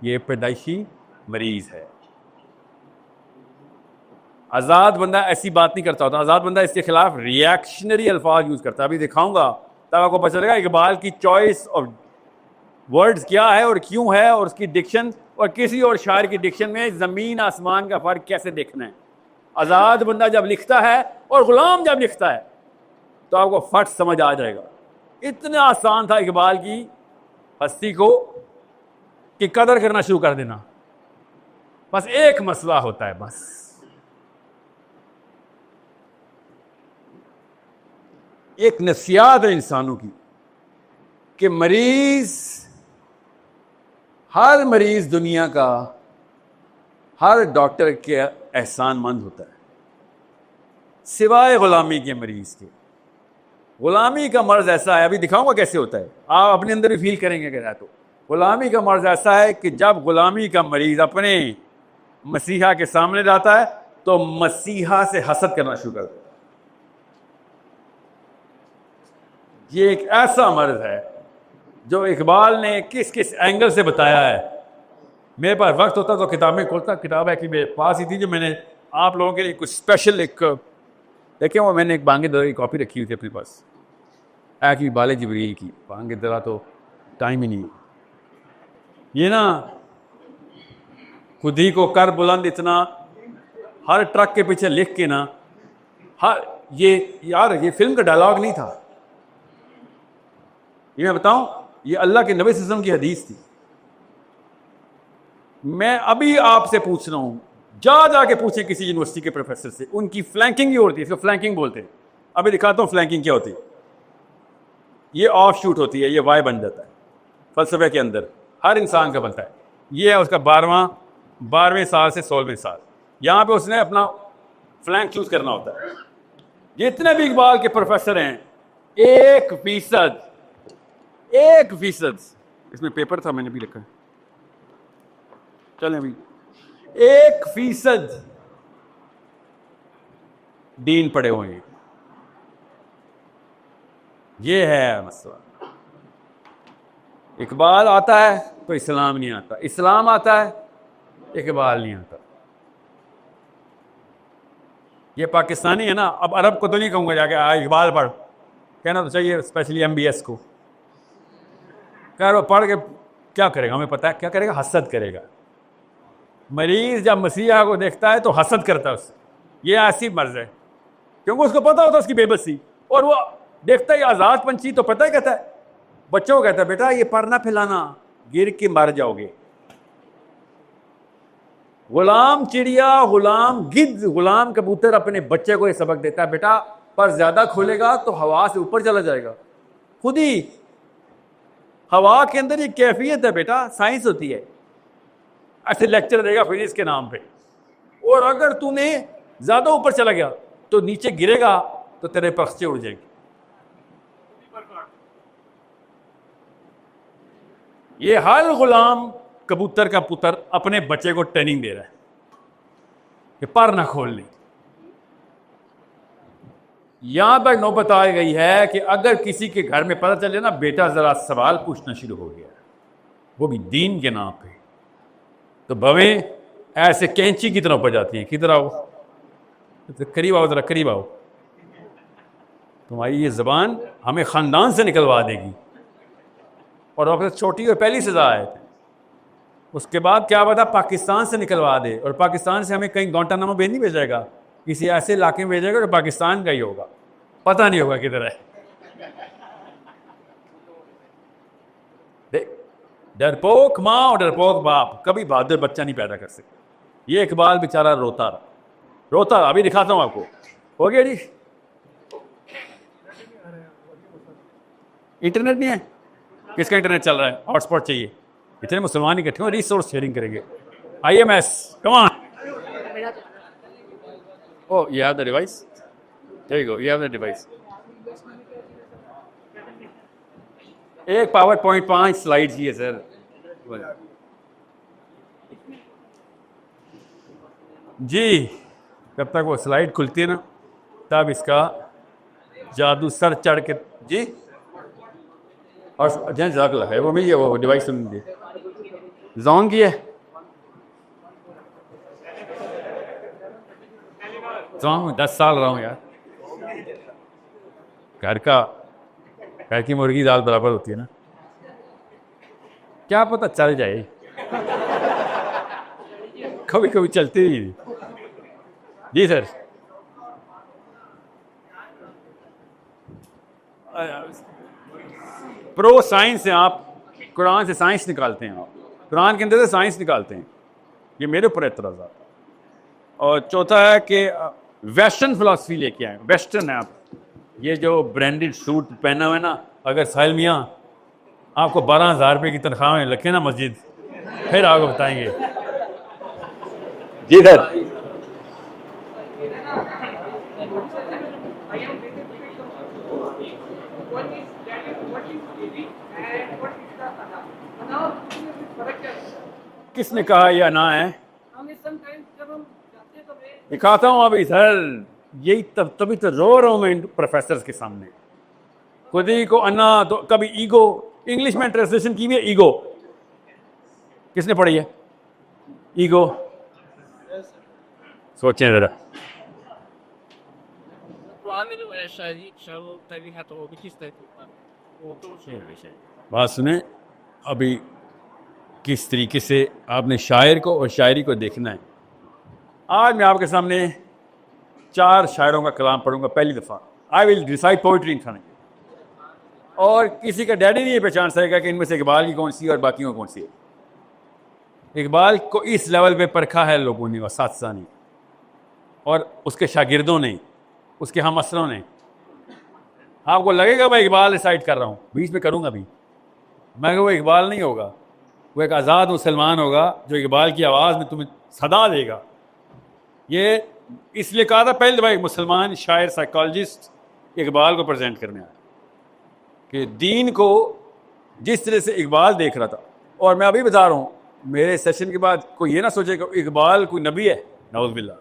ये पैदाइशी मरीज है। आज़ाद बंदा ऐसी बात नहीं करता होता। आज़ाद बंदा इसके खिलाफ रिएक्शनरी अल्फाज यूज़ करता है। अभी दिखाऊंगा तब आपको पता चलेगा इकबाल की चॉइस ऑफ वर्ड्स क्या है और क्यों है, और उसकी डिक्शन और किसी और शायर की डिक्शन में ज़मीन आसमान का फ़र्क कैसे देखना है। आज़ाद बंदा जब लिखता है और ग़ुलाम जब लिखता है तो आपको फट समझ आ जाएगा। इतना आसान था इकबाल की हस्ती को कि कदर करना शुरू कर देना। बस एक मसला होता है, बस एक नसीहत है इंसानों की कि हर मरीज दुनिया का हर डॉक्टर के एहसानमंद होता है सिवाय ग़ुलामी के मरीज के। ग़ुलामी का मर्ज़ ऐसा है, अभी दिखाऊंगा कैसे होता है, आप अपने अंदर भी फील करेंगे कि तो ग़ुलामी का मर्ज़ ऐसा है कि जब ग़ुलामी का मरीज़ अपने मसीहा के सामने जाता है तो मसीहा से हसद करना शुरू कर देता है। ये एक ऐसा मर्ज़ है जो इकबाल ने किस किस एंगल से बताया है। मेरे पास वक्त होता तो किताबें खोलता। किताब है कि मेरे पास ही थी जो मैंने आप लोगों के लिए कुछ स्पेशल एक देखें, वो मैंने एक बांगे दरा की कॉपी रखी हुई थी अपने पास, की बाले जिब्रील की। बांगे दरा तो टाइम ही नहीं है। ये ना खुद ही को कर बुलंद इतना, हर ट्रक के पीछे लिख के ना, ये फिल्म का डायलॉग नहीं था, ये मैं बताऊं, ये अल्लाह के नबी सल्लल्लाहु अलैहि वसल्लम की हदीस थी। मैं अभी आपसे पूछ रहा हूं, जाके पूछें किसी यूनिवर्सिटी के प्रोफेसर से, उनकी फ्लैंकिंग ही होती है, इसको फ्लैंकिंग बोलते हैं। अभी दिखाता हूं फ्लैंकिंग क्या होती है। ये ऑफ शूट होती है, ये वाई बन जाता है फलसफे के अंदर, हर इंसान का बनता है। ये है उसका 12वें साल से 16वें साल, यहाँ पे उसने अपना फ्लैंक चूज करना होता है। जितने भी इकबाल के प्रोफेसर हैं 1%, इसमें पेपर था मैंने भी लिखा है, चलें अभी, 1% दीन पड़े हुए हैं। ये है मसला। इकबाल आता है तो इस्लाम नहीं आता, इस्लाम आता है इकबाल नहीं आता। ये पाकिस्तानी है ना, अब अरब को तो नहीं कहूँगा जाके इकबाल पढ़, कहना तो चाहिए, स्पेशली MBS को। कह रहा पढ़ के क्या करेगा, हमें पता है क्या करेगा, हसद करेगा। मरीज जब मसीहा को देखता है तो हसद करता है उससे। ये ऐसी मर्ज है क्योंकि उसको पता होता है उसकी बेबसी, और वो देखता है आज़ाद पंछी तो पता ही कहता है, बच्चों को कहता है बेटा ये पर ना फैलाना, गिर के मर जाओगे। गुलाम चिड़िया, गुलाम गिद्ध, गुलाम कबूतर अपने बच्चे को ये सबक देता है, बेटा पर ज्यादा खोलेगा तो हवा से ऊपर चला जाएगा। खुद ही हवा के अंदर ये कैफियत है बेटा, साइंस होती है। ऐसे लेक्चर देगा फिजिक्स के नाम पे, और अगर तूने ज्यादा ऊपर चला गया तो नीचे गिरेगा तो तेरे पक्षे उड़ जाएंगे। ये हर गुलाम कबूतर का पुत्र अपने बच्चे को ट्रेनिंग दे रहा है कि पर ना खोलने। यहां तक नौबत आ गई है कि अगर किसी के घर में पता चले ना बेटा जरा सवाल पूछना शुरू हो गया, वो भी दीन के नाम पे, तो भवें ऐसे कैंची की तरह ऊपर जाती हैं। किधर आओ, तो करीब आओ, जरा करीब आओ, तुम्हारी ये जबान हमें खानदान से निकलवा देगी। और वक्त छोटी और पहली सजा है, उसके बाद क्या पता पाकिस्तान से निकलवा दे, और पाकिस्तान से हमें कहीं गुआंटानामो बे नहीं भेजेगा, किसी ऐसे इलाके में भेजेगा कि पाकिस्तान का ही होगा, पता नहीं होगा किधर है। डरपोक माँ और डरपोक बाप कभी बहादुर बच्चा नहीं पैदा कर सकते। ये इकबाल बेचारा रोता रहा। अभी दिखाता हूं आपको। हो गया जी, इंटरनेट नहीं है, किसका इंटरनेट चल रहा है, हॉटस्पॉट चाहिए। इतने मुसलमान इकट्ठे हो, रिसोर्स शेयरिंग करेंगे। IMS come on, oh you have the device, There you go. You have the device. एक पावर पॉइंट 5 स्लाइड्स ही है सर। जी, जब तक वो स्लाइड खुलती है ना तब इसका जादू सर चढ़ के जी। और जहाँ लगा है वो मिल गया, वो डिवाइस सुन लीजिए। जोन की है, जोन में 10 साल रहा हूँ यार। घर की मुर्गी दाल बराबर होती है ना, क्या पता चल जाए, कभी कभी चलती ही। जी सर। प्रो साइंस हैं आप, कुरान से साइंस निकालते हैं, आप कुरान के अंदर से साइंस निकालते हैं, ये मेरे ऊपर एतराज़। और चौथा है कि वेस्टर्न फिलॉसफी लेके आए। वेस्टर्न है आप, ये जो ब्रांडेड सूट पहना हुआ है ना, अगर साहिल मियाँ आपको 12,000 रुपये की तनख्वाह में रखे ना मस्जिद, फिर आपको बताएंगे। जी सर। किसने कहा यह ना है? दिखाता हूँ अभी सर, यही तभी तो रो रहा हूँ मैं प्रोफेसर के सामने। खुद ही को अन्ना तो कभी ईगो, इंग्लिश में ट्रांसलेशन की भी है ईगो। किसने पढ़ी है ईगो? सोचें जरा। बात सुने अभी, किस तरीके से आपने शायर को और शायरी को देखना है। आज मैं आपके सामने 4 शायरों का कलाम पढ़ूंगा पहली दफ़ा। I will recite poetry in front, और किसी का डैडी नहीं पहचान सकेगा कि इनमें से इकबाल की कौन सी है और बाकियों कौन सी है। इकबाल को इस लेवल पे परखा है लोगों ने, और साथसां ने, और उसके शागिर्दों ने, उसके हम असरों ने। आपको लगेगा मैं इकबाल रिसाइट कर रहा हूँ, बीच में करूँगा भी, मैं वो इकबाल नहीं होगा, वो एक आज़ाद मुसलमान होगा जो इकबाल की आवाज़ में तुम्हें सदा देगा। ये इसलिए कहा था पहले दफ़ा एक मुसलमान शायर साइकोलॉजिस्ट इकबाल को प्रेजेंट करने आया कि दीन को जिस तरह से इकबाल देख रहा था। और मैं अभी बता रहा हूँ, मेरे सेशन के बाद कोई ये ना सोचे कि इकबाल कोई नबी है, नऊज़ बिल्लाह।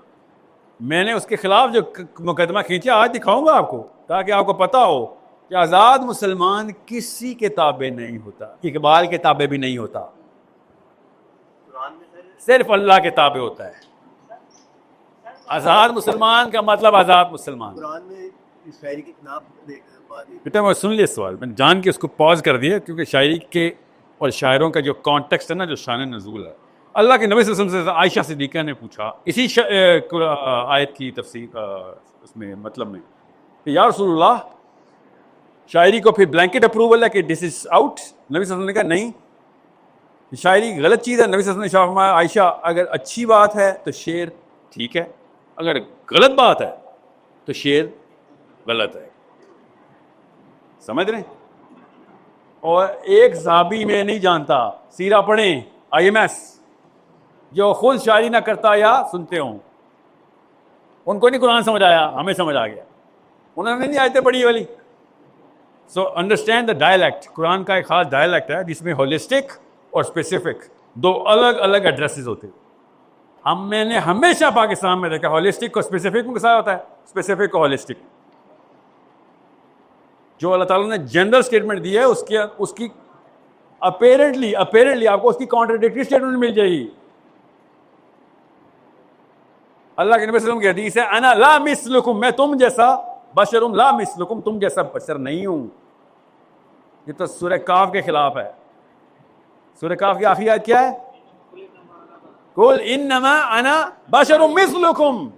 मैंने उसके खिलाफ जो मुकदमा खींचा आज दिखाऊंगा आपको, ताकि आपको पता हो कि आज़ाद मुसलमान किसी के ताबे नहीं होता, इकबाल के ताबे भी नहीं होता, सिर्फ अल्लाह के ताबे होता है। आज़ाद मुसलमान का मतलब आज़ाद मुसलमान। कुरान में इस शायरी की बेटा मैं सुन लिया सवाल, मैंने जान के उसको पॉज कर दिया, क्योंकि शायरी के और शायरों का जो कॉन्टेक्स्ट है ना, जो शान नज़ूल है। अल्लाह के नबी सल्लल्लाहु अलैहि वसल्लम से आयशा सिद्दीक़ा ने पूछा इसी आयत की तफसीर उसमें मतलब में कि या रसूलल्लाह, शायरी को फिर ब्लैंकेट अप्रूवल है कि दिस इज़ आउट? नबी सल्लल्लाहु अलैहि वसल्लम ने कहा नहीं, शायरी गलत चीज़ है। नबी सल्लल्लाहु अलैहि वसल्लम ने फरमाया आयशा, अगर अच्छी बात है तो शेर ठीक है, अगर गलत बात है तो शेर गलत है। समझ रहे? और एक साहबी में नहीं जानता, सीरा पढ़ें IMS, जो खुद शायरी ना करता या सुनते हों, उनको नहीं कुरान समझ आया, हमें समझ आ गया। उन्होंने नहीं आयतें पढ़ी वाली। So understand the dialect. Quran का एक खास डायलैक्ट है जिसमें होलिस्टिक और स्पेसिफिक दो अलग अलग एड्रेसेस होते हैं। मैंने हमेशा पाकिस्तान में देखा होलिस्टिक को स्पेसिफिक में कैसा होता है, स्पेसिफिक को होलिस्टिक। जो अल्लाह ताला ने जनरल स्टेटमेंट दी है उसकी अपेरेंटली आपको उसकी कॉन्ट्राडिक्टरी स्टेटमेंट मिल जाएगी। अल्लाह के नबी सल्लल्लाहु अलैहि वसल्लम की हदीस है, अना ला मिस्लुकुम, मैं तुम जैसा, बशरुम ला मिस्लुकुम, तुम जैसा बशर नहीं हूं। ये तो सूरह काफ के खिलाफ है। सूरह काफ की आखिरी आयत क्या है? कुल इन्नमा अना बशरुम मिस्लुकुम,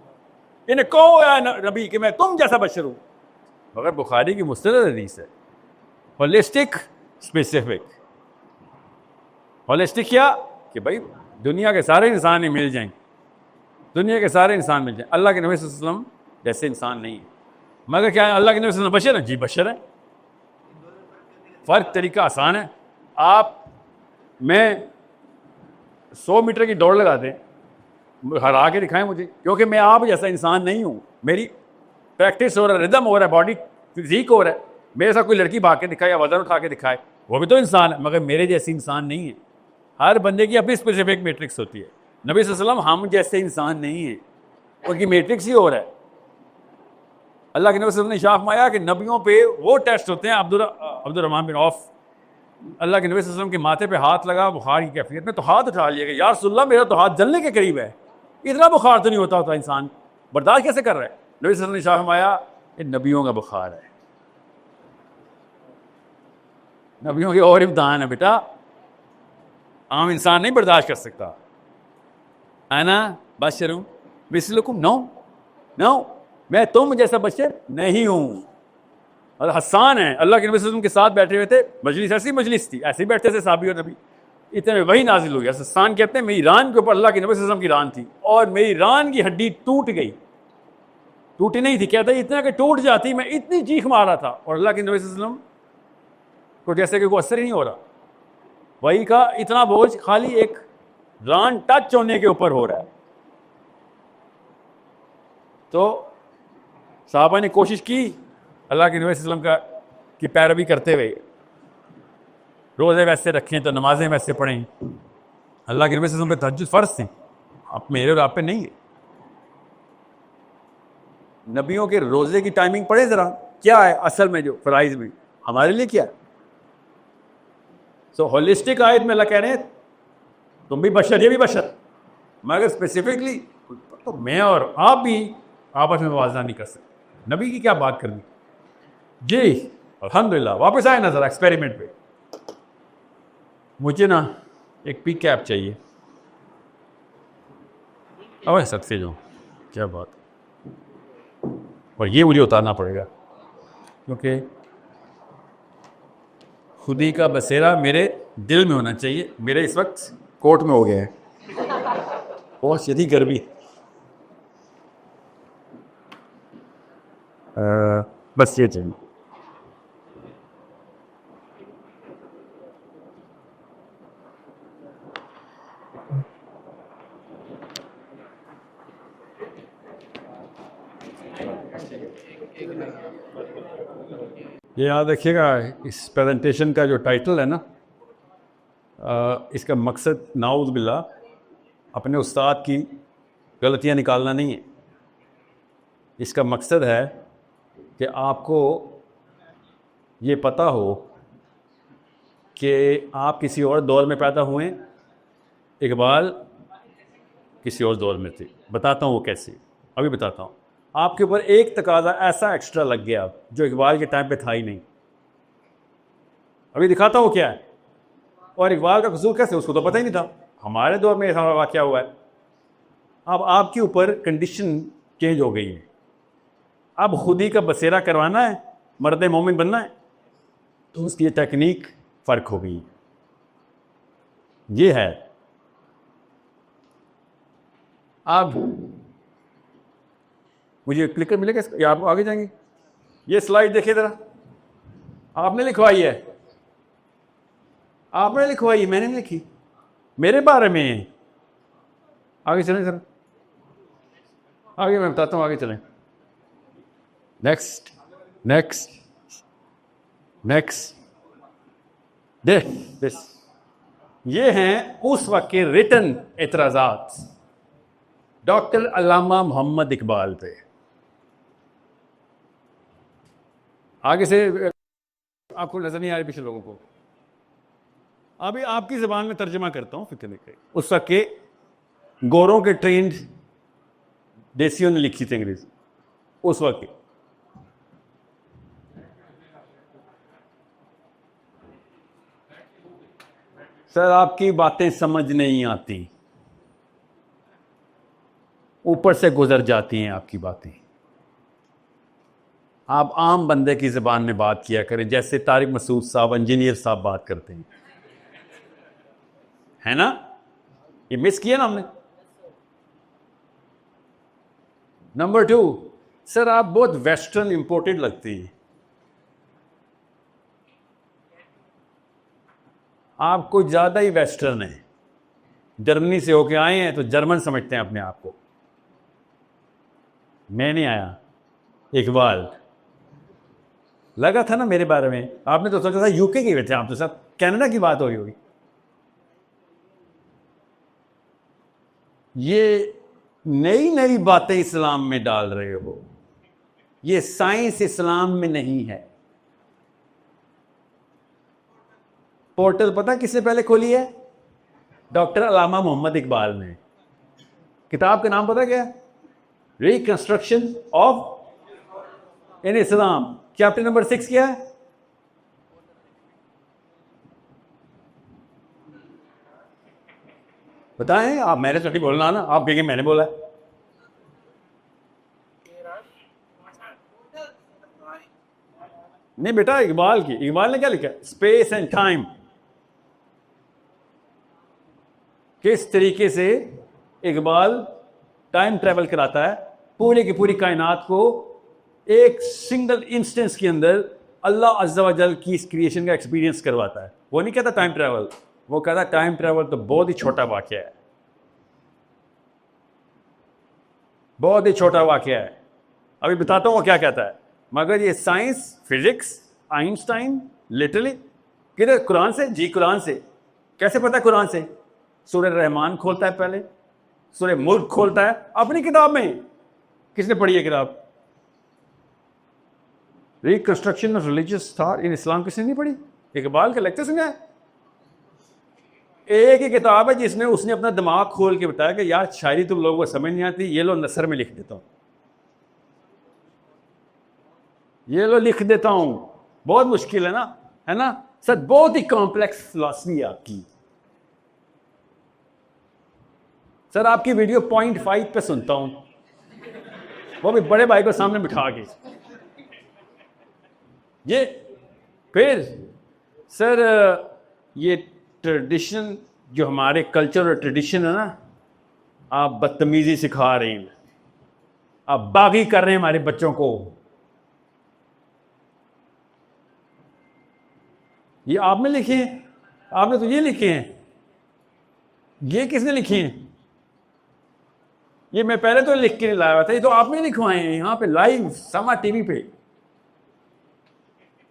इन्हें कहो या नबी कि मैं तुम जैसा बशर हूं। मगर बुखारी की मुस्तनद हदीस है। Holistic specific. होलिस्टिक क्या कि भाई दुनिया के सारे इंसान ही मिल जाएं, दुनिया के सारे इंसान मिल जाएं। अल्लाह के नबी सल्लल्लाहु अलैहि वसल्लम जैसे इंसान नहीं है, मगर क्या है, अल्लाह के नबी सल्लल्लाहु अलैहि वसल्लम बशर है? जी बशर है। फ़र्क तरीका आसान है। मैं 100 मीटर की दौड़ लगा दें, हरा के दिखाएं मुझे, क्योंकि मैं आप जैसा इंसान नहीं हूँ। मेरी प्रैक्टिस हो रहा है, रिदम हो रहा है, बॉडी फिजिक हो रहा है। मेरे साथ कोई लड़की भाग के दिखाए या वजन उठा के दिखाए, वो भी तो इंसान है, मगर मेरे जैसी इंसान नहीं है। हर बंदे की अपनी स्पेसिफिक मैट्रिक्स होती है। नबी सल्लल्लाहु अलैहि वसल्लम हम जैसे इंसान नहीं है, उनकी मैट्रिक्स ही हो रहा है। अल्लाह के नबी सल्लल्लाहु अलैहि वसल्लम ने इरशाद फरमाया कि नबियों पे वो टेस्ट होते हैं। अब्दुर्रहमान बिन औफ, अल्लाह के नबी सल्लल्लाहु अलैहि वसल्लम के माथे पे हाथ लगा बुखार की कैफियत में, तो हाथ उठा लिया कि या रसूलल्लाह मेरा तो हाथ जलने के करीब है, इतना बुखार तो नहीं होता इंसान बर्दाश्त कैसे कर रहा है। नबी सल्लल्लाहु अलैहि वसल्लम ने इरशाद फरमाया ये नबियों का बुखार है, नबियों के और इम्तिहान है बेटा, आम इंसान नहीं बर्दाश्त कर सकता। आना बशरुम मिसलुकुम, नो नो, मैं तुम जैसा बशर नहीं हूँ। और हसान है, अल्लाह के नबी सल्लल्लाहु अलैहि वसल्लम के साथ बैठे हुए थे, मजलिस ऐसी मजलिस थी, ऐसे ही बैठते थे साहबी और नबी। इतने में वही नाजिल हुई। हसान कहते हैं मेरी रान के ऊपर अल्लाह के नबी सल्लल्लाहु अलैहि वसल्लम की रान थी और मेरी रान की हड्डी टूट गई, टूटी नहीं थी, कहता इतना कि टूट जाती, मैं इतनी चीख मारा था और अल्लाह के नबी सल्लल्लाहु अलैहि वसल्लम को जैसे कि कोई असर ही नहीं हो रहा। वही का इतना बोझ खाली एक रान टच होने के ऊपर हो रहा है। तो साहबा ने कोशिश की अल्लाह के नबी सल्लल्लाहु अलैहि वसल्लम की पैरवी करते हुए, रोज़े वैसे रखें तो नमाजें वैसे पढ़ें। अल्लाह के नबी सल्लल्लाहु अलैहि वसल्लम पे तहज्जुद फ़र्ज़ थे, आप मेरे और आप पे नहीं है। नबियों के रोज़े की टाइमिंग पढ़े ज़रा, क्या है असल में जो फ़राइज़ में, हमारे लिए क्या है। सो होलिस्टिक आयत में अल्लाह कह रहे हैं तुम भी बशर, ये भी बशर, मगर स्पेसिफिकली तो मैं और आप भी आपस में मुवाज़ना नहीं कर सकते। नबी की क्या बात करनी। जी अल्हम्दुलिल्लाह, वापस आए ना ज़रा एक्सपेरिमेंट पे। मुझे ना एक पी कैप चाहिए। अरे सत्य जो क्या बात, और ये मुझे उतारना पड़ेगा क्योंकि खुदी का बसेरा मेरे दिल में होना चाहिए। मेरे इस वक्त कोट में हो गया है, बहुत शदीद गर्मी। बस ये चाहिए। ये याद रखिएगा, इस प्रेजेंटेशन का जो टाइटल है ना, इसका मकसद नाउज़ बिल्लाह अपने उस्ताद की गलतियां निकालना नहीं है। इसका मकसद है कि आपको ये पता हो कि आप किसी और दौर में पैदा हुए, इकबाल किसी और दौर में थे। बताता हूँ वो कैसे, अभी बताता हूँ। आपके ऊपर एक तकाजा ऐसा एक्स्ट्रा लग गया जो इकबाल के टाइम पे था ही नहीं। अभी दिखाता हूँ क्या है। और इकबाल का कसूर कैसे, उसको तो पता ही नहीं था। हमारे दौर में ऐसा वाक़या हुआ है। अब आपके ऊपर कंडीशन चेंज हो गई है। अब खुदी का बसेरा करवाना है, मर्द मोमिन बनना है, तो उसकी टेक्निक फ़र्क हो गई। ये है। अब मुझे क्लिकर मिलेगा या आप आगे जाएंगे। ये स्लाइड देखिए ज़रा, आपने लिखवाई है, आपने लिखवाई, मैंने नहीं लिखी, मेरे बारे में। आगे चलें सर, आगे मैं बताता हूँ, आगे चलें। नेक्स्ट नेक्स्ट नेक्स्ट, दिस ये हैं उस वक्त के रिटन एतराज़ात डॉक्टर अल्लामा मोहम्मद इकबाल पे। आगे से आपको नजर नहीं आ रही पिछले लोगों को। अभी आपकी ज़बान में तर्जुमा करता हूँ, फिक्र नहीं करें। उस वक्त के गोरों के ट्रेंड देसियों ने लिखी थी अंग्रेजी, उस वक्त के। सर आपकी बातें समझ नहीं आती, ऊपर से गुजर जाती हैं आपकी बातें। आप आम बंदे की ज़बान में बात किया करें, जैसे तारिक मसूद साहब इंजीनियर साहब बात करते हैं, है ना। ये मिस किया ना हमने। नंबर 2, सर आप बहुत वेस्टर्न इंपोर्टेड लगती हैं। आप कुछ ज़्यादा ही वेस्टर्न है, जर्मनी से होके आए हैं तो जर्मन समझते हैं अपने आप को। मैं नहीं आया, इकबाल। लगा था ना मेरे बारे में, आपने तो सोचा था यूके के थे आप, तो सब कनाडा की बात हो रही होगी। ये नई नई बातें इस्लाम में डाल रहे हो, ये साइंस इस्लाम में नहीं है। पोर्टल पता किसने पहले खोली है? डॉक्टर अल्लामा मोहम्मद इकबाल ने। किताब का नाम पता क्या है? Reconstruction of in Islam. Chapter number 6 क्या है? बताएं आप, मैंने तो नहीं बोलना ना, आप कहेंगे मैंने बोला है। नहीं बेटा, इकबाल की, इकबाल ने क्या लिखा? Space and time. किस तरीके से इकबाल टाइम ट्रेवल कराता है, पूरी की पूरी कायनात को एक सिंगल इंस्टेंस के अंदर अल्लाह अज़्ज़ा व जल की इस क्रिएशन का एक्सपीरियंस करवाता है। वो नहीं कहता टाइम ट्रेवल, वो कहता टाइम ट्रेवल तो बहुत ही छोटा वाकया है, बहुत ही छोटा वाकया है। अभी बताता हूं वो क्या कहता है। मगर ये साइंस, फिजिक्स, आइंस्टाइन लिटरली किधर? कुरान से। जी कुरान से। कैसे पता है कुरान से? सूरह रहमान खोलता है पहले, सूरह मुल्क खोलता है अपनी किताब में। किसने पढ़ी है किताब? Reconstruction of religious thought in Islam किसने नहीं पढ़ी? इकबाल का लेक्चर सुना है? एक ही किताब है जिसमें उसने अपना दिमाग खोल के बताया कि यार शायरी तुम लोगों को समझ नहीं आती, ये लो नसर में लिख देता हूं, ये लो लिख देता हूं। बहुत मुश्किल है ना सर, बहुत ही कॉम्प्लेक्स फिलॉसफी है आपकी। सर आपकी वीडियो 0.5 पे सुनता हूं, वो भी बड़े भाई को सामने बिठा के। ये फिर सर ये ट्रेडिशन, जो हमारे कल्चर और ट्रेडिशन है ना, आप बदतमीजी सिखा रहे हैं, आप बागी कर रहे हैं हमारे बच्चों को। ये आपने लिखे हैं? आपने तो ये लिखे हैं। ये किसने लिखे हैं? ये मैं पहले तो लिख के नहीं लाया था, ये तो आपने लिखवाए हैं यहां पे लाइव समा टीवी पे।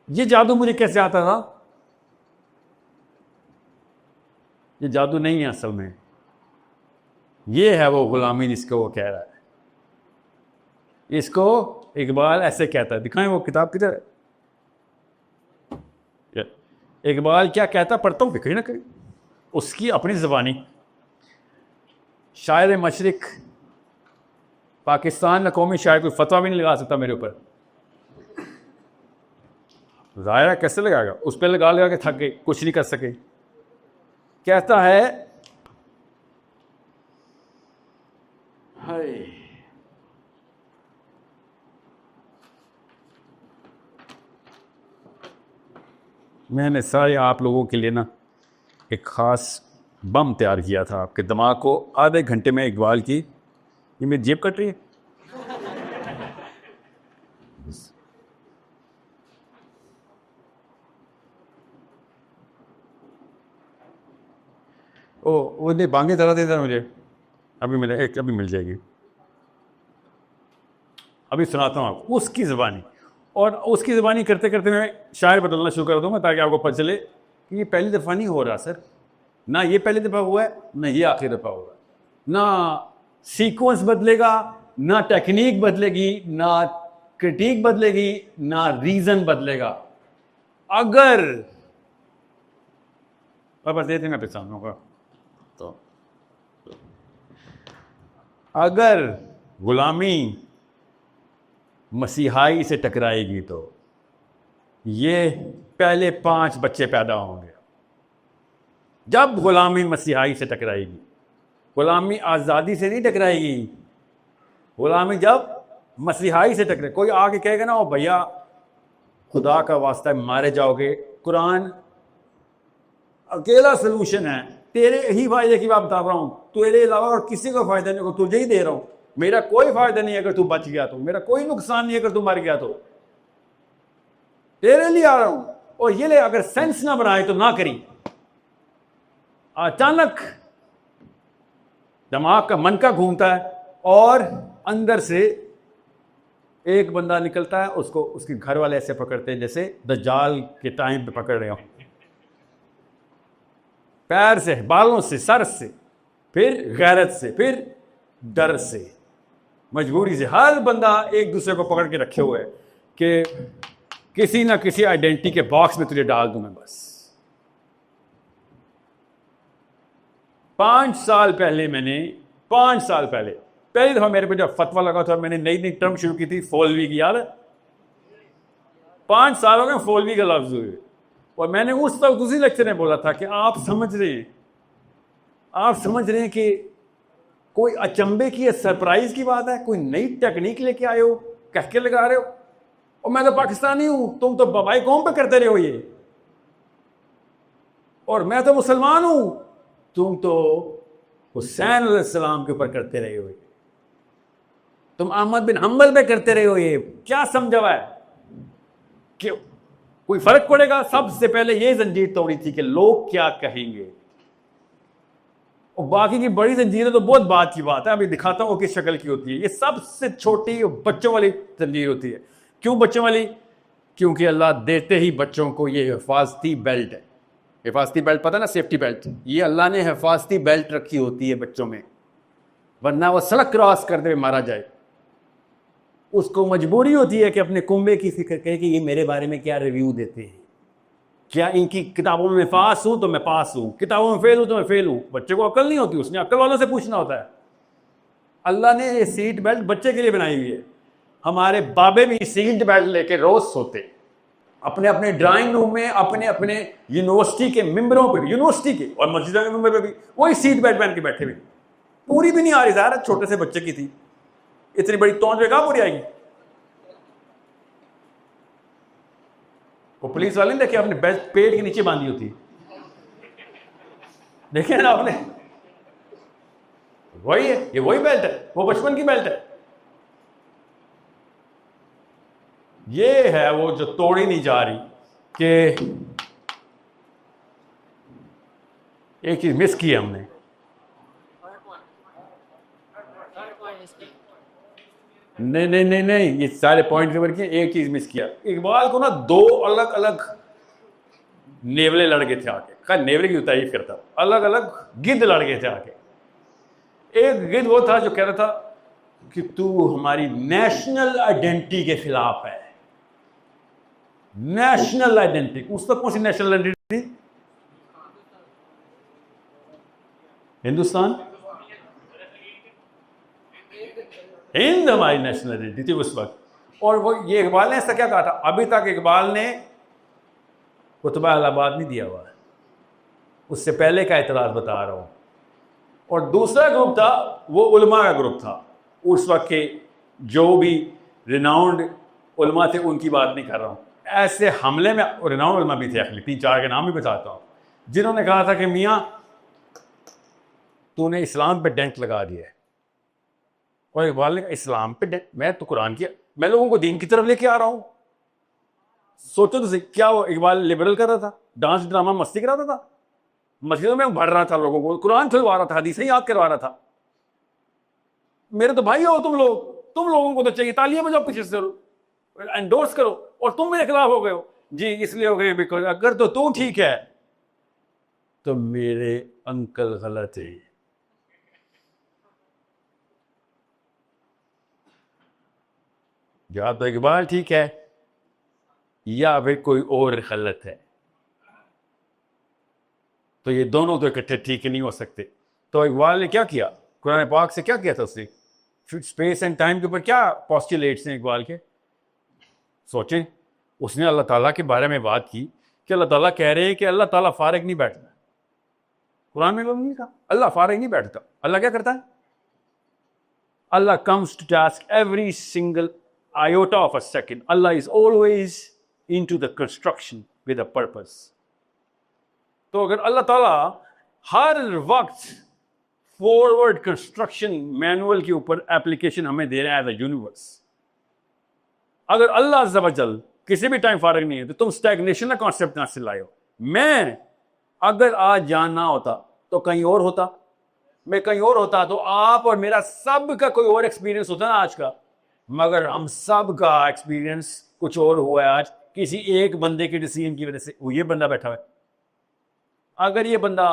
ये जादू मुझे कैसे आता था? ये जादू नहीं है असल में, ये है वो गुलामी जिसको वो कह रहा है। इसको इकबाल ऐसे कहता है। दिखाएं वो किताब किधर है? इकबाल क्या कहता, पढ़ता हूं कहीं ना कहीं उसकी अपनी ज़बानी। शायर मशरिक, पाकिस्तान में कौमी शायर कोई फतवा भी नहीं लगा सकता मेरे ऊपर। ज़ाहिर है कैसे लगाएगा? उस पर लगा लगा के थक गए, कुछ नहीं कर सके। कहता है हाय, मैंने सारे आप लोगों के लिए ना एक ख़ास बम तैयार किया था, आपके दिमाग को आधे घंटे में इकबाल की। ये मेरी जेब कट रही है। ओ वो नहीं, बांगे जरा दे दे मुझे, अभी मिले, एक अभी मिल जाएगी। अभी सुनाता हूँ आपको उसकी ज़बानी। और उसकी ज़बानी करते करते मैं शायर बदलना शुरू कर दूँगा ताकि आपको पता चले कि ये पहली दफ़ा नहीं हो रहा सर। ना ये पहली दफ़ा हुआ है, ना ये आखिरी दफ़ा हुआ है। ना सीक्वेंस बदलेगा, ना टेक्निक बदलेगी, ना क्रिटिक बदलेगी, ना रीज़न बदलेगा। अगर बस देते मैं पहचानूँ का तो अगर गुलामी मसीहाई से टकराएगी तो ये पहले 5 बच्चे पैदा होंगे। जब गुलामी मसीहाई से टकराएगी, गुलामी आज़ादी से नहीं टकराएगी, गुलामी जब मसीहाई से टकराए। कोई आके कहेगा ना, ओ भैया खुदा का वास्ता है मारे जाओगे, कुरान अकेला सलूशन है, तेरे ही फायदे की बात बता रहा हूं, तेरे अलावा और किसी को फायदा नहीं, तुझे ही दे रहा हूं, मेरा कोई फायदा नहीं अगर तू बच गया तो, मेरा कोई नुकसान नहीं अगर तू मर गया तो, तेरे लिए आ रहा हूं। और ये ले, अगर सेंस ना बनाए तो ना करी। अचानक दिमाग का मन का घूमता है और अंदर से एक बंदा निकलता है, उसको उसके घर वाले ऐसे पकड़ते हैं जैसे दज्जाल के टाइम पे पकड़ रहे हो, पैर से, बालों से, सर से, फिर गैरत से, फिर डर से, मजबूरी से। हर बंदा एक दूसरे को पकड़ के रखे हुए है कि किसी ना किसी आइडेंटिटी के बॉक्स में तुझे डाल दूं मैं बस। 5 साल पहले पहली दफा मेरे पे जब फतवा लगा था, मैंने नई नई टर्म शुरू की थी, फौलवी की, याद है? 5 सालों में फौलवी का लफ्ज हुए, और मैंने उस वक्त उसी लेक्चर में बोला था कि आप समझ रहे हैं कि कोई अचंभे की, सरप्राइज की बात है, कोई नई टेक्निक लेके आए हो, कह के लगा रहे हो, और मैं तो पाकिस्तानी हूं, तुम तो बबाई कौम पे करते रहे हो ये, और मैं तो मुसलमान हूं, तुम तो हुसैन अलैहिस्सलाम के ऊपर करते रहे हो, तुम अहमद बिन हम्बल पे करते रहे हो, ये क्या समझा हुआ है? क्यों कोई फर्क पड़ेगा? सबसे पहले ये जंजीर तोड़ी थी कि लोग क्या कहेंगे, और बाकी की बड़ी जंजीरें तो बहुत बात की बात है, अभी दिखाता हूं किस शक्ल की होती है। ये सबसे छोटी बच्चों वाली जंजीर होती है। क्यों बच्चों वाली? क्योंकि अल्लाह देते ही बच्चों को ये हिफाजती बेल्ट है। हिफाजती बेल्ट पता ना, सेफ्टी बेल्ट, ये अल्लाह ने हिफाजती बेल्ट रखी होती है बच्चों में, वरना वो सड़क क्रॉस करते हुए मारा जाए। उसको मजबूरी होती है कि अपने कुंबे की फिक्र करे कि ये मेरे बारे में क्या रिव्यू देते हैं, क्या इनकी किताबों में पास हूं तो मैं पास हूं, किताबों में फेल हूं तो मैं फेल हूं। बच्चे को अक्ल नहीं होती, उसने अक्ल वालों से पूछना होता है। अल्लाह ने ये सीट बेल्ट बच्चे के लिए बनाई हुई है। हमारे बाबे भी सीट बेल्ट लेके रोज सोते, अपने अपने ड्राइंग रूम में, अपने अपने यूनिवर्सिटी के मेंबरों पे भी, यूनिवर्सिटी के और मस्जिद के मेंबर पे भी वही सीट बेल्ट पहन के बैठे हुए। पूरी भी नहीं आ रही, ज़ाहिर छोटे से बच्चे की थी, इतनी बड़ी तौंज में कहां पूरी आएगी? वो पुलिस वाले ने देखे, अपने बेल्ट पेट के नीचे बांधी होती, देखे ना आपने? वही है, ये वही बेल्ट है, वो बचपन की बेल्ट है। ये है वो जो तोड़ी नहीं जा रही। कि एक चीज मिस की है हमने, नहीं, ये सारे पॉइंट कवर किए, एक चीज मिस किया। इकबाल को ना 2 अलग अलग नेवले लड़ गए थे आके, खैर नेवले की तारीफ करता, अलग अलग गिद्ध लड़ गए थे आके। एक गिद्ध वो था जो कह रहा था कि तू हमारी नेशनल आइडेंटिटी के खिलाफ है। नेशनल आइडेंटिटी, उस वक्त कौन सी नेशनल आइडेंटिटी थी? हिंदुस्तान, हिंद हमारी नेशनल आइडेंटिटी थी उस वक्त। और वो ये इकबाल ने ऐसा क्या कहा था? अभी तक इकबाल ने कुतबा इलाहाबाद नहीं दिया हुआ है, उससे पहले का इतराज बता रहा हूं। और दूसरा ग्रुप था, वो उलमा का ग्रुप था। उस वक्त के जो भी रिनाउंड उलमा थे उनकी बात नहीं कर रहा हूं, ऐसे हमले में रिनाउंड उलमा भी थे, अखली 3-4 के नाम भी बताता हूं, जिन्होंने कहा था कि मियाँ तूने इस्लाम पे डेंट लगा दिया है। और इकबाल ने कहा इस्लाम पे डेंट? मैं तो कुरान की, मैं लोगों को दीन की तरफ लेके आ रहा हूं। सोचो तो सही, क्या वो इकबाल लिबरल कर रहा था, डांस ड्रामा मस्ती कराता था, मस्जिदों में भर रहा था लोगों को, कुरान खुलवा रहा था, हदीसें याद करवा रहा था? मेरे तो भाई हो तुम लोग, तुम लोगों को तो चाहिए तालियां बजाओ पीछे से, एंडोर्स करो, और तुम मेरे खिलाफ हो गए हो जी, इसलिए हो गए बिकॉज अगर तो तू ठीक है तो मेरे अंकल गलत है। या तो इकबाल ठीक है या फिर कोई और गलत है, तो ये दोनों तो इकट्ठे ठीक नहीं हो सकते। तो इकबाल ने क्या किया, कुरान पाक से क्या किया था उसने? स्पेस एंड टाइम के ऊपर क्या पॉस्टुलेट्स हैं इकबाल के? सोचें, उसने अल्लाह ताला के बारे में बात की कि अल्लाह ताला कह रहे हैं कि अल्लाह ताला फारिग नहीं बैठता। कुरान में नहीं कहा अल्लाह फारिग नहीं बैठता। अल्लाह क्या करता है? Allah comes to task every single iota of a second. Allah is always into the construction with a purpose. तो अगर अल्लाह ताला हर वक्त फॉरवर्ड कंस्ट्रक्शन मैनुअल के ऊपर एप्लीकेशन हमें दे रहा है एज अ यूनिवर्स, अगर अल्लाह अज़्ज़ा वजल किसी भी टाइम फारिग नहीं है, तो तुम स्टैग्नेशन का कॉन्सेप्ट ना से लाए हो। मैं अगर आज जानना होता तो कहीं और होता, मैं कहीं और होता तो आप और मेरा सब का कोई और एक्सपीरियंस होता ना आज का। मगर हम सब का एक्सपीरियंस कुछ और हुआ है आज किसी एक बंदे के डिसीजन की वजह से। वो ये बंदा बैठा हुआ है, अगर ये बंदा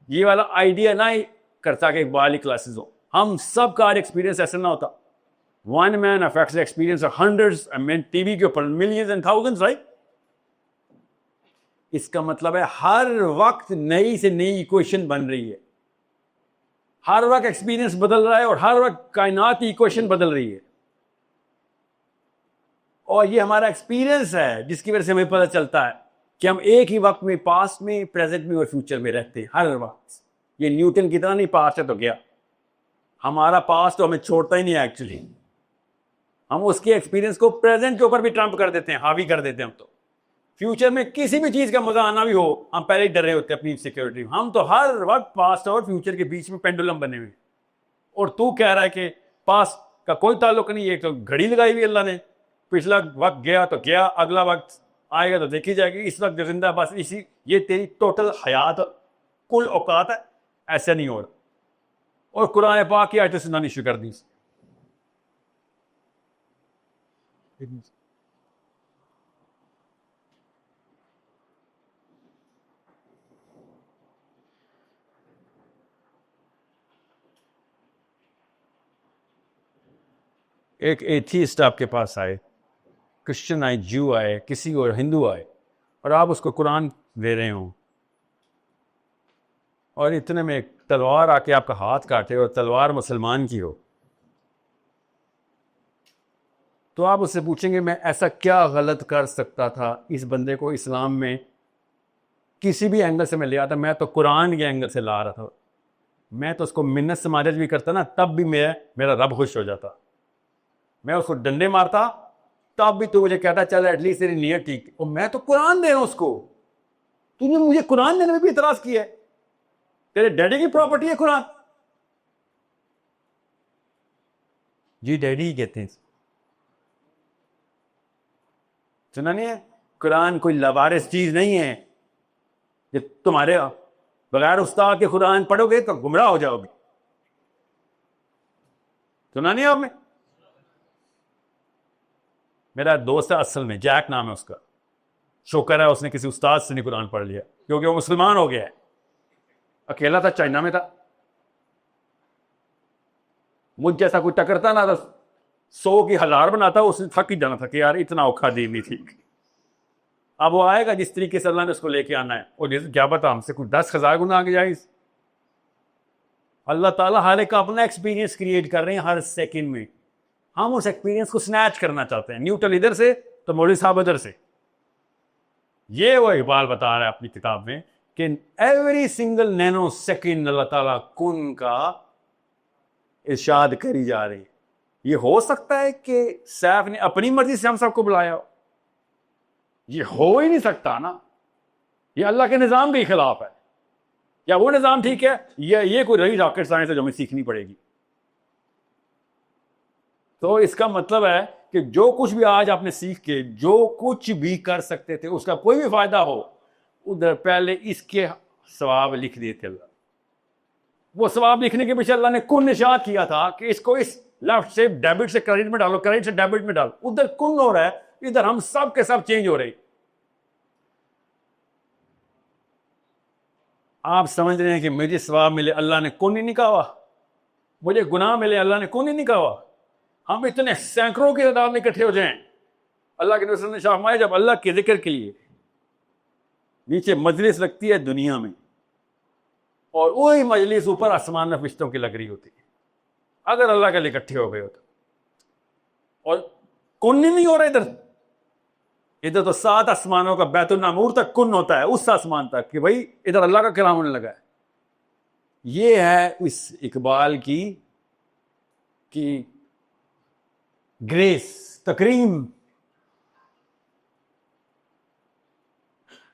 ये वाला आइडिया ना ही करता कि इकबाल ही क्लासेस हो, हम सब का एक्सपीरियंस ऐसा ना होता। One man affects experience hundreds, TV के ऊपर मिलियंस एंड थाउजेंड्स, राइट। इसका मतलब है हर वक्त नई से नई इक्वेशन बन रही है, हर वक्त एक्सपीरियंस बदल रहा है और हर वक्त कायनात की इक्वेशन बदल रही है। और ये हमारा एक्सपीरियंस है जिसकी वजह से हमें पता चलता है कि हम एक ही वक्त में पास्ट में, प्रेजेंट में और फ्यूचर में रहते हैं हर वक्त। ये न्यूटन की तरह नहीं, पास्ट है तो गया, हमारा पास्ट तो हमें छोड़ता ही नहीं है। एक्चुअली हम उसके एक्सपीरियंस को प्रेजेंट के ऊपर भी ट्रम्प कर देते हैं, हावी कर देते हैं। हम तो फ्यूचर में किसी भी चीज का मजा आना भी हो, हम पहले ही डर रहे होते हैं अपनी सिक्योरिटी। हम तो हर वक्त पास्ट और फ्यूचर के बीच में पेंडुलम बने हुए। और तू कह रहा है कि पास्ट का कोई ताल्लुक नहीं है, तो घड़ी लगाई हुई अल्लाह ने, पिछला वक्त गया तो गया, अगला वक्त आएगा तो देखी जाएगी, इस वक्त जिंदा बस इसी, ये तेरी टोटल हयात कुल औकात है, ऐसा नहीं हो रहा। और कुरान पाक की आयतें सुनानी शुरू कर दी। एक एथीस्ट आपके पास आए, क्रिश्चियन आए, जू आए, किसी और हिंदू आए, और आप उसको कुरान दे रहे हो, और इतने में एक तलवार आके आपका हाथ काटे और तलवार मुसलमान की हो, तो आप उससे पूछेंगे मैं ऐसा क्या गलत कर सकता था, इस बंदे को इस्लाम में किसी भी एंगल से मैं ले आता, मैं तो कुरान के एंगल से ला रहा था, मैं तो उसको मिन्नत समाजत भी करता ना, तब भी मेरा रब खुश हो जाता। मैं उसको डंडे मारता तब भी तो मुझे कहता चल एटलीस्ट तेरी नीयत ठीक। और मैं तो कुरान दे रहा हूं उसको, तूने मुझे कुरान देने में भी इतराज किया है, तेरे डैडी की प्रॉपर्टी है कुरान। जी डैडी ही कहते हैं, सुना नहीं है? कुरान कोई लवारिस चीज नहीं है, जो तुम्हारे बगैर उस्ताद के कुरान पढ़ोगे तो गुमराह हो जाओगे। सुना नहीं आपने? मेरा दोस्त है असल में, जैक नाम है उसका, शुक्र है उसने किसी उस्ताद से नहीं कुरान पढ़ लिया, क्योंकि वो मुसलमान हो गया है। अकेला था, चाइना में था, मुझ जैसा कोई टकरता ना था 100 की 1000 बनाता, उसने थक ही जाना था कि यार इतना औखा दीन नहीं थी। अब वो आएगा जिस तरीके से अल्लाह ने उसको लेके आना है, और क्या पता हमसे कुछ 10,000 गुना आगे जाए। अल्लाह ताला हर एक का अपना एक्सपीरियंस क्रिएट कर रहे हैं हर सेकंड में, हम उस एक्सपीरियंस को स्नैच करना चाहते हैं। न्यूटन इधर से तो मौलवी साहब उधर से। ये वो इकबाल बता रहा है अपनी किताब में कि एवरी सिंगल नैनो सेकंड अल्लाह ताला कुन का इरशाद करी जा रही है। ये हो सकता है कि सैफ ने अपनी मर्जी से हम सबको बुलाया हो? ये हो ही नहीं सकता ना, ये अल्लाह के निज़ाम के खिलाफ है। या वो निज़ाम ठीक है, ये कोई रही रॉकेट साइंस है जो हमें सीखनी पड़ेगी। तो इसका मतलब है कि जो कुछ भी आज आपने सीख के जो कुछ भी कर सकते थे उसका कोई भी फायदा हो, उधर पहले इसके सवाब लिख दिए थे अल्लाह। वो सवाब लिखने के पीछे अल्लाह ने कुन निशात किया था कि इसको इस लेफ्ट से डेबिट से क्रेडिट में डालो, क्रेडिट से डेबिट में डालो। उधर कुन हो रहा है, इधर हम सब के सब चेंज हो रहे। आप समझ रहे हैं कि मुझे सवाब मिले, अल्लाह ने कुन ही नहीं कहा, मुझे गुनाह मिले, अल्लाह ने कुन ही नहीं कहा। हम इतने सैकड़ों की तादाद में इकट्ठे हो जाएं, अल्लाह के नबी ने फरमाया जब अल्लाह के जिक्र के लिए नीचे मजलिस लगती है दुनिया में, और वही मजलिस ऊपर आसमान में फरिश्तों की लग रही होती है, अगर अल्लाह के लिए इकट्ठे हो गए हो तो। और कुन नहीं हो रहा इधर तो 7 आसमानों का बैतुल मामूर तक कुन होता है, उस आसमान तक कि भाई इधर अल्लाह का कलाम होने लगा है। ये है इस इकबाल की ग्रेस, तकरीम।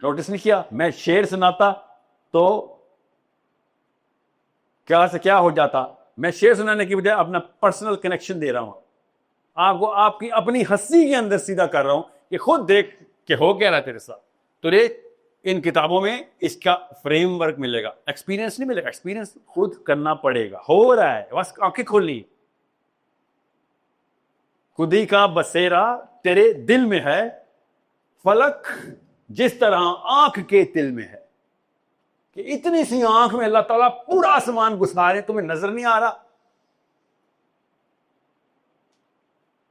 नोटिस नहीं किया? मैं शेर सुनाता तो क्या से क्या हो जाता। मैं शेर सुनाने की बजाय अपना पर्सनल कनेक्शन दे रहा हूं आपको, आपकी अपनी हंसी के अंदर सीधा कर रहा हूं कि खुद देख के हो क्या रहा है तेरे साथ। तुझे इन किताबों में इसका फ्रेमवर्क मिलेगा, एक्सपीरियंस नहीं मिलेगा, एक्सपीरियंस खुद करना पड़ेगा। हो रहा है, बस आंखें खोलनी। खुदी का बसेरा तेरे दिल में है, फलक जिस तरह आंख के तिल में है। कि इतनी सी आंख में अल्लाह ताला पूरा आसमान घुसा रहे, तुम्हें नजर नहीं आ रहा?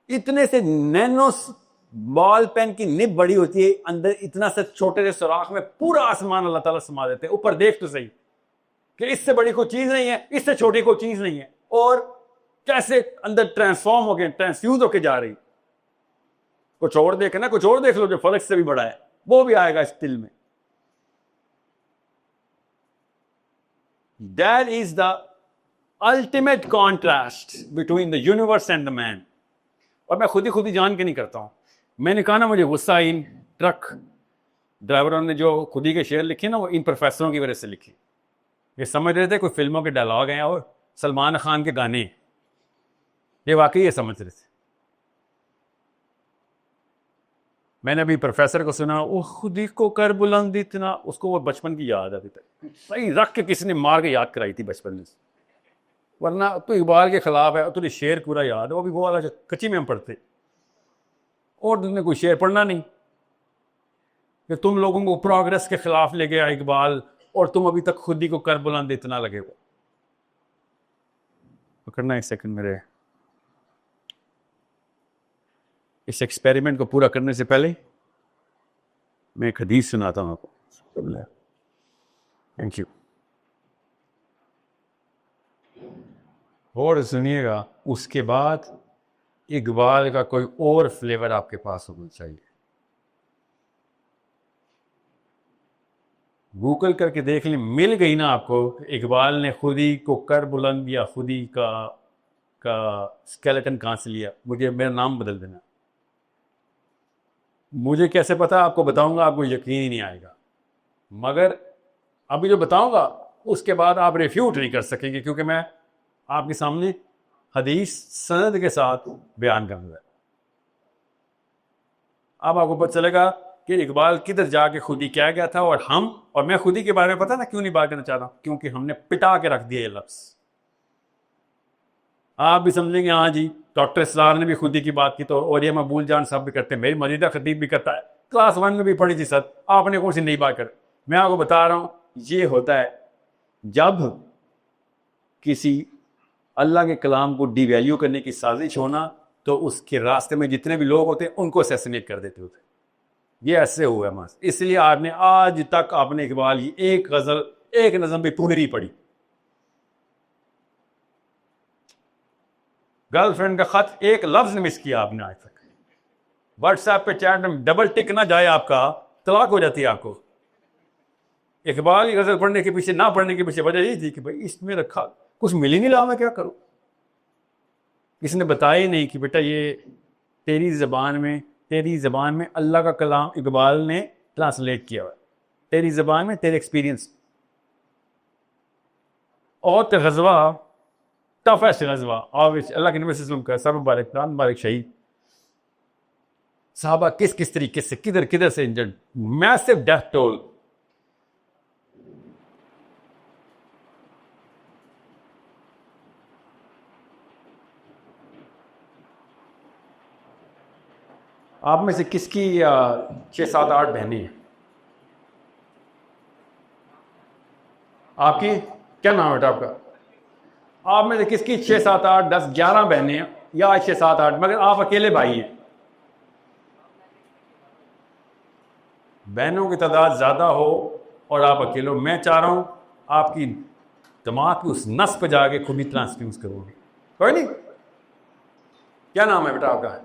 इतने से नैनो बॉल पेन की निब बड़ी होती है, अंदर इतना से छोटे से सुराख में पूरा आसमान अल्लाह ताला समा देते हैं। ऊपर देख तो सही कि इससे बड़ी कोई चीज नहीं है, इससे छोटी कोई चीज नहीं है, और कैसे अंदर ट्रांसफॉर्म हो गए, ट्रांसफ्यूज होके जा रही। कुछ और देखे ना, कुछ और देख लो जो फलक से भी बड़ा है, वो भी आएगा इस दिल में। That is the ultimate contrast between the universe and the man. और मैं खुद ही जान के नहीं करता हूं। मैंने कहा ना, मुझे गुस्सा इन ट्रक ड्राइवरों ने जो खुदी के शेर लिखे ना, वो इन प्रोफेसरों की वजह से लिखे। ये समझ रहे थे कोई फिल्मों के डायलॉग हैं और सलमान खान के गाने, ये वाकई ये समझ रहे थे। मैंने अभी प्रोफेसर को सुना, वो खुदी को कर बुलंद इतना, उसको वो बचपन की याद अभी तक सही रख के किसी ने मार के याद कराई थी बचपन में। वरना तो इकबाल के खिलाफ है, तुझे शेर पूरा याद है, वो भी वो वाला जो कच्ची में हम पढ़ते, और तुमने कोई शेर पढ़ना नहीं कि तुम लोगों को प्रोग्रेस के खिलाफ ले गया इकबाल, और तुम अभी तक खुदी को कर बुलंद इतना लगे हो। पकड़ना एक सेकंड मेरे, इस एक्सपेरिमेंट को पूरा करने से पहले मैं एक हदीस सुनाता हूं आपको। Thank you. और सुनिएगा, उसके बाद इकबाल का कोई और फ्लेवर आपके पास होना चाहिए। गूगल करके देख लें, मिल गई ना आपको, इकबाल ने खुदी को कर बुलंद या खुदी का स्केलेटन कहाँ से लिया, मुझे मेरा नाम बदल देना। मुझे कैसे पता, आपको बताऊंगा, आपको यकीन ही नहीं आएगा, मगर अभी जो बताऊंगा उसके बाद आप रिफ्यूट नहीं कर सकेंगे, क्योंकि मैं आपके सामने हदीस सनद के साथ बयान करूंगा। अब आपको पता चलेगा कि इकबाल किधर जाके खुदी क्या गया था। और मैं खुदी के बारे में पता ना क्यों नहीं बात करना चाहता, क्योंकि हमने पिटा के रख दिया ये लफ्ज़। आप भी समझेंगे हाँ जी, डॉक्टर इसरार ने भी खुदी की बात की, तो और ये मकबूल जान साहब भी करते हैं, मेरी मजीदा खतीब भी करता है, क्लास 1 में भी पढ़ी थी सर, आपने कौन सी नई बात कर। मैं आपको बता रहा हूँ, ये होता है जब किसी अल्लाह के कलाम को डिवैल्यू करने की साजिश होना, तो उसके रास्ते में जितने भी लोग होते हैं उनको असैसिनेट कर देते होते। ये ऐसे हुआ है मास, इसलिए आपने आज तक आपने इकबाल की एक गजल, एक नज़म भी पूरी नहीं पढ़ी। गर्लफ्रेंड का खत एक लफ्ज ने मिस किया आपने आज तक। व्हाट्सएप पे चैट में डबल टिक ना जाए आपका, तलाक हो जाती है आपको। इकबाल की गजल पढ़ने के पीछे, ना पढ़ने के पीछे वजह यही थी कि भाई इसमें रखा कुछ मिल ही नहीं रहा, मैं क्या करूं। किसी ने बताया ही नहीं कि बेटा ये तेरी ज़बान में अल्लाह का कलाम इकबाल ने ट्रांसलेट किया हुआ है, तेरी ज़बान में, तेरे एक्सपीरियंस। और तो गज़वा टफेस्ट गज़वा, और अल्लाह के नबी सल्लल्लाहु अलैहि वसल्लम का सब मुबारक शहीद साहबा किस तरीके से, किधर से इंजर्ड, मैसिव डेथ टोल। आप में से किसकी 6, 7, 8 बहनें हैं? आपकी क्या नाम है बेटा आपका? आप में से किसकी 6, 7, 8, 10, 11 बहनें हैं, या 6, 7, 8, मगर आप अकेले भाई हैं? बहनों की तादाद ज़्यादा हो और आप अकेले हो। मैं चाह रहा हूँ आपकी दिमाग की उस नस पे जाके खुद ही ट्रांसफ्यूज करोगे। कोई नहीं, क्या नाम है बेटा आपका?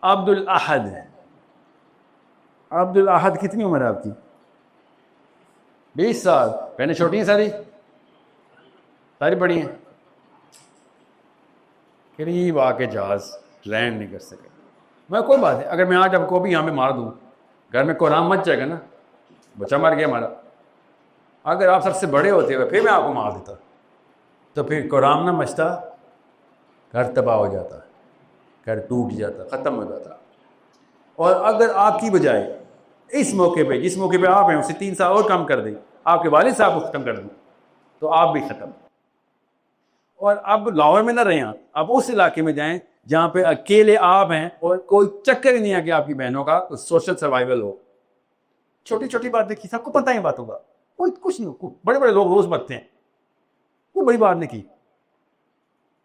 अब्दुल अहद। अब्दुल अहद, कितनी उम्र है आपकी? 20 साल। बहनें छोटी हैं सारी बड़ी हैं? करीब आके जहाज लैंड नहीं कर सके। मैं कोई बात है, अगर मैं आज आपको भी यहाँ पे मार दूँ, घर में कोराम मच जाएगा ना, बच्चा मर गया हमारा। अगर आप सबसे बड़े होते हुए फिर मैं आपको मार देता, तो फिर कोराम ना मचता, घर तबाह हो जाता, घर टूट जाता, ख़त्म हो जाता। और अगर आपकी बजाय इस मौके पे, जिस मौके पे आप हैं, उसे 3 साल और कम कर दें, आपके वालिद साहब को ख़त्म कर दूँ, तो आप भी ख़त्म। और अब लाहौर में ना रहें आप, अब उस इलाके में जाएं जहां पे अकेले आप हैं और कोई चक्कर ही नहीं है कि आपकी बहनों का तो सोशल सर्वाइवल हो। छोटी छोटी बात देखी, सबको पता है बातों का, कोई कुछ नहीं, बड़े बड़े लोग रोज बचते हैं, कोई बड़ी बात नहीं की।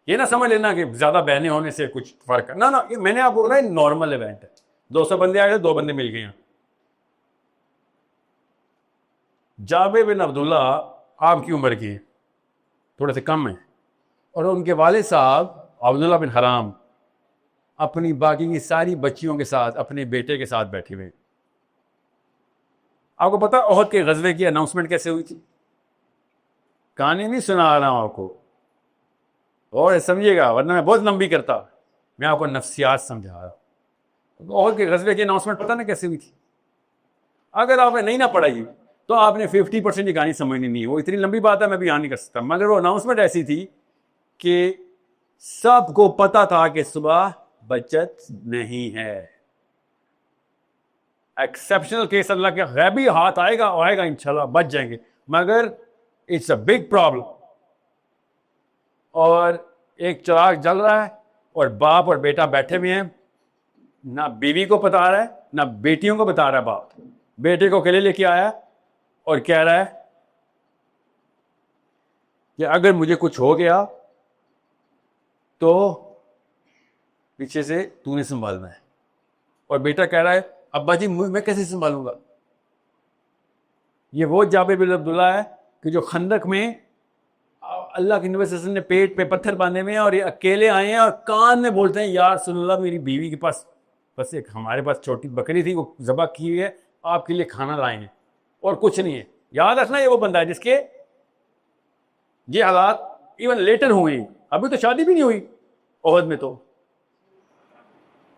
ये ना समझ लेना कि ज्यादा बहनें होने से कुछ फर्क है, ना ये मैंने आपको बोला नॉर्मल इवेंट है। 200 बंदे आए थे, 2 बंदे मिल गए हैं। जाबिर बिन अब्दुल्ला आपकी उम्र की थोड़े से कम है, और उनके वालिद साहब अब्दुल्ला बिन हराम अपनी बाकी की सारी बच्चियों के साथ अपने बेटे के साथ बैठे हुए। आपको पता ओहद के गजवे की अनाउंसमेंट कैसे हुई थी? कहानी नहीं सुना रहा हूं आपको, और समझिएगा वरना मैं बहुत लंबी करता। मैं आपको नफ्सियात समझा रहा हूं। ओहद के गजवे की अनाउंसमेंट पता ना कैसे हुई थी? अगर आपने नहीं ना पढ़ाई तो आपने 50% की कहानी समझनी नहीं है। वो इतनी लंबी बात है, मैं भी यहाँ नहीं कर सकता, मगर वो अनाउंसमेंट ऐसी थी कि सबको पता था कि सुबह बचत नहीं है। एक्सेप्शनल केस अल्लाह के गैबी हाथ आएगा और आएगा, इंशाल्लाह बच जाएंगे, मगर इट्स अ बिग प्रॉब्लम। और एक चिराग जल रहा है और बाप और बेटा बैठे हुए हैं, ना बीवी को बता रहा है ना बेटियों को बता रहा है। बाप बेटे को अकेले लेके आया और कह रहा है कि अगर मुझे कुछ हो गया तो पीछे से तूने संभालना है। और बेटा कह रहा है अब्बा जी मैं कैसे संभालूंगा? ये वो जाबिर बिन अब्दुल्ला है कि जो खंदक में अल्लाह के नबी सल्लल्लाहु अलैहि वसल्लम ने पेट पे पत्थर बांधे हुए हैं और ये अकेले आए हैं और कान में बोलते हैं यार रसूलुल्लाह मेरी बीवी के पास बस एक हमारे पास छोटी बकरी थी, वो ज़बह की हुई है, आपके लिए खाना लाए हैं और कुछ नहीं है। याद रखना ये वो बंदा है जिसके ये हालात इवन लेटर हुए, अभी तो शादी भी नहीं हुई ओहद में तो।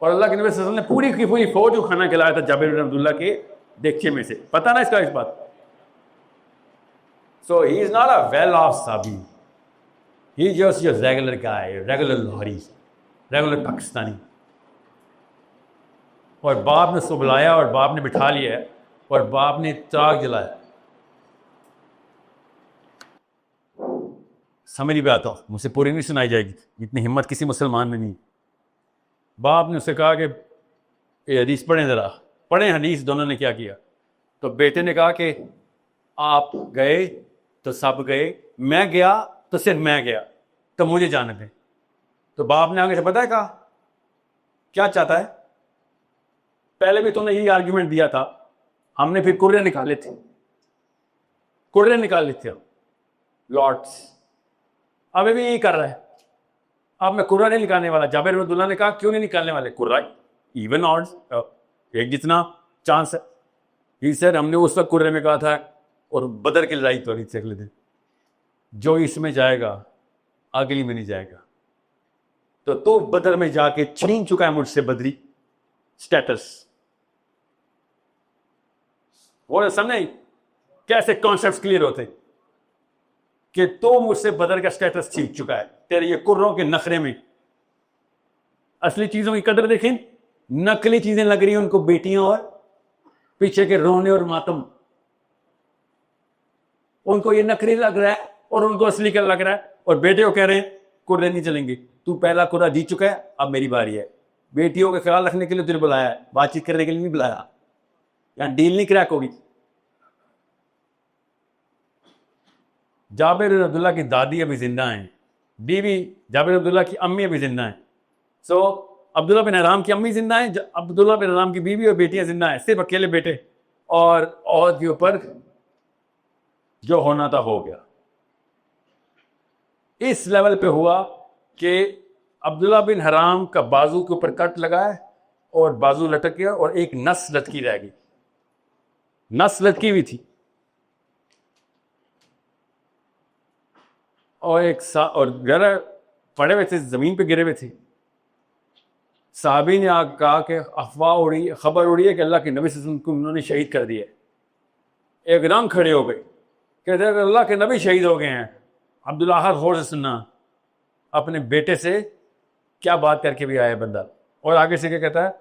और अल्लाह के नबी सल्लल्लाहु अलैहि वसल्लम ने पूरी की पूरी फौज को खाना खिलाया था जाबिर बिन अब्दुल्ला के देगचे में से। पता ना इसका इस बात। So he is not a well off साबी, he just your regular guy, regular Lahori, regular Pakistani. और बाप ने उसको बुलाया और बाप ने बिठा लिया और बाप ने चिराग जलाया। समझ नहीं आता, मुझसे पूरी नहीं सुनाई जाएगी, इतनी हिम्मत किसी मुसलमान में नहीं। बाप ने उससे कहा कि ये हदीस पढ़ें, ज़रा पढ़ें हदीस। दोनों ने क्या किया? तो बेटे ने कहा कि आप गए तो सब गए, मैं गया तो सिर्फ मैं गया, तो मुझे जाने दें। तो बाप ने आगे से पता है कहा क्या चाहता है? पहले भी तुमने यही आर्ग्यूमेंट दिया था, हमने फिर कुर्रे निकाले थे, कुर्रे निकाले थे लॉर्ड्स, अभी भी यही कर रहा है। अब मैं कुर्रा नहीं निकालने वाला। जाबिर बिन अब्दुल्ला ने कहा क्यों नहीं निकालने वाले? कुर्रा इवन ऑड्स, एक जितना चांस है। ही सर हमने उस वक्त कुर्रे में कहा था और बदर की लड़ाई तो से अगले दिन, जो इसमें जाएगा अगली में नहीं जाएगा। तो बदर में जाके छीन चुका है मुझसे बदरी स्टेटस। वो सामने कैसे कॉन्सेप्ट्स क्लियर होते कि तो मुझसे बदर का स्टेटस छीन चुका है तेरे ये कुर्रों के नखरे में। असली चीजों की कदर देखें, नकली चीजें लग रही हैं उनको बेटियां और पीछे के रोने और मातम। उनको ये नकली लग रहा है और उनको असली का लग रहा है। और बेटे को कह रहे हैं कुर्रे नहीं चलेंगे, तू पहला कुर्रा जीत चुका है, अब मेरी बारी है। बेटियों का ख्याल रखने के लिए तुझे बुलाया है, बातचीत करने के लिए नहीं बुलाया। यहां डील नहीं क्रैक होगी। जाबिर बिन अब्दुल्ला की दादी अभी जिंदा हैं, बीवी जाबिर बिन अब्दुल्ला की अम्मी अभी जिंदा हैं। सो अब्दुल्ला बिन हराम की अम्मी जिंदा हैं, अब्दुल्ला बिन हराम की बीवी और बेटियां जिंदा हैं, सिर्फ अकेले बेटे। और औरत के ऊपर जो होना था हो गया। इस लेवल पे हुआ कि अब्दुल्ला बिन हराम का बाजू के ऊपर कट लगा है और बाजू लटक गया और एक नस लटकी रह गई, नस लटकी हुई थी। और और गिरा पड़े हुए थे, जमीन पे गिरे हुए थे। साहबी ने आग कहा कि अफवाह उड़ी, खबर उड़ी है कि अल्लाह के नबी सल्लल्लाहु अलैहि वसल्लम को उन्होंने शहीद कर दिया। एकदम खड़े हो गए, कहते हैं अल्लाह के नबी शहीद हो गए हैं। अब्दुल्ला हर गौर से सुनना, अपने बेटे से क्या बात करके भी आया बंदा। और आगे से क्या कहता है,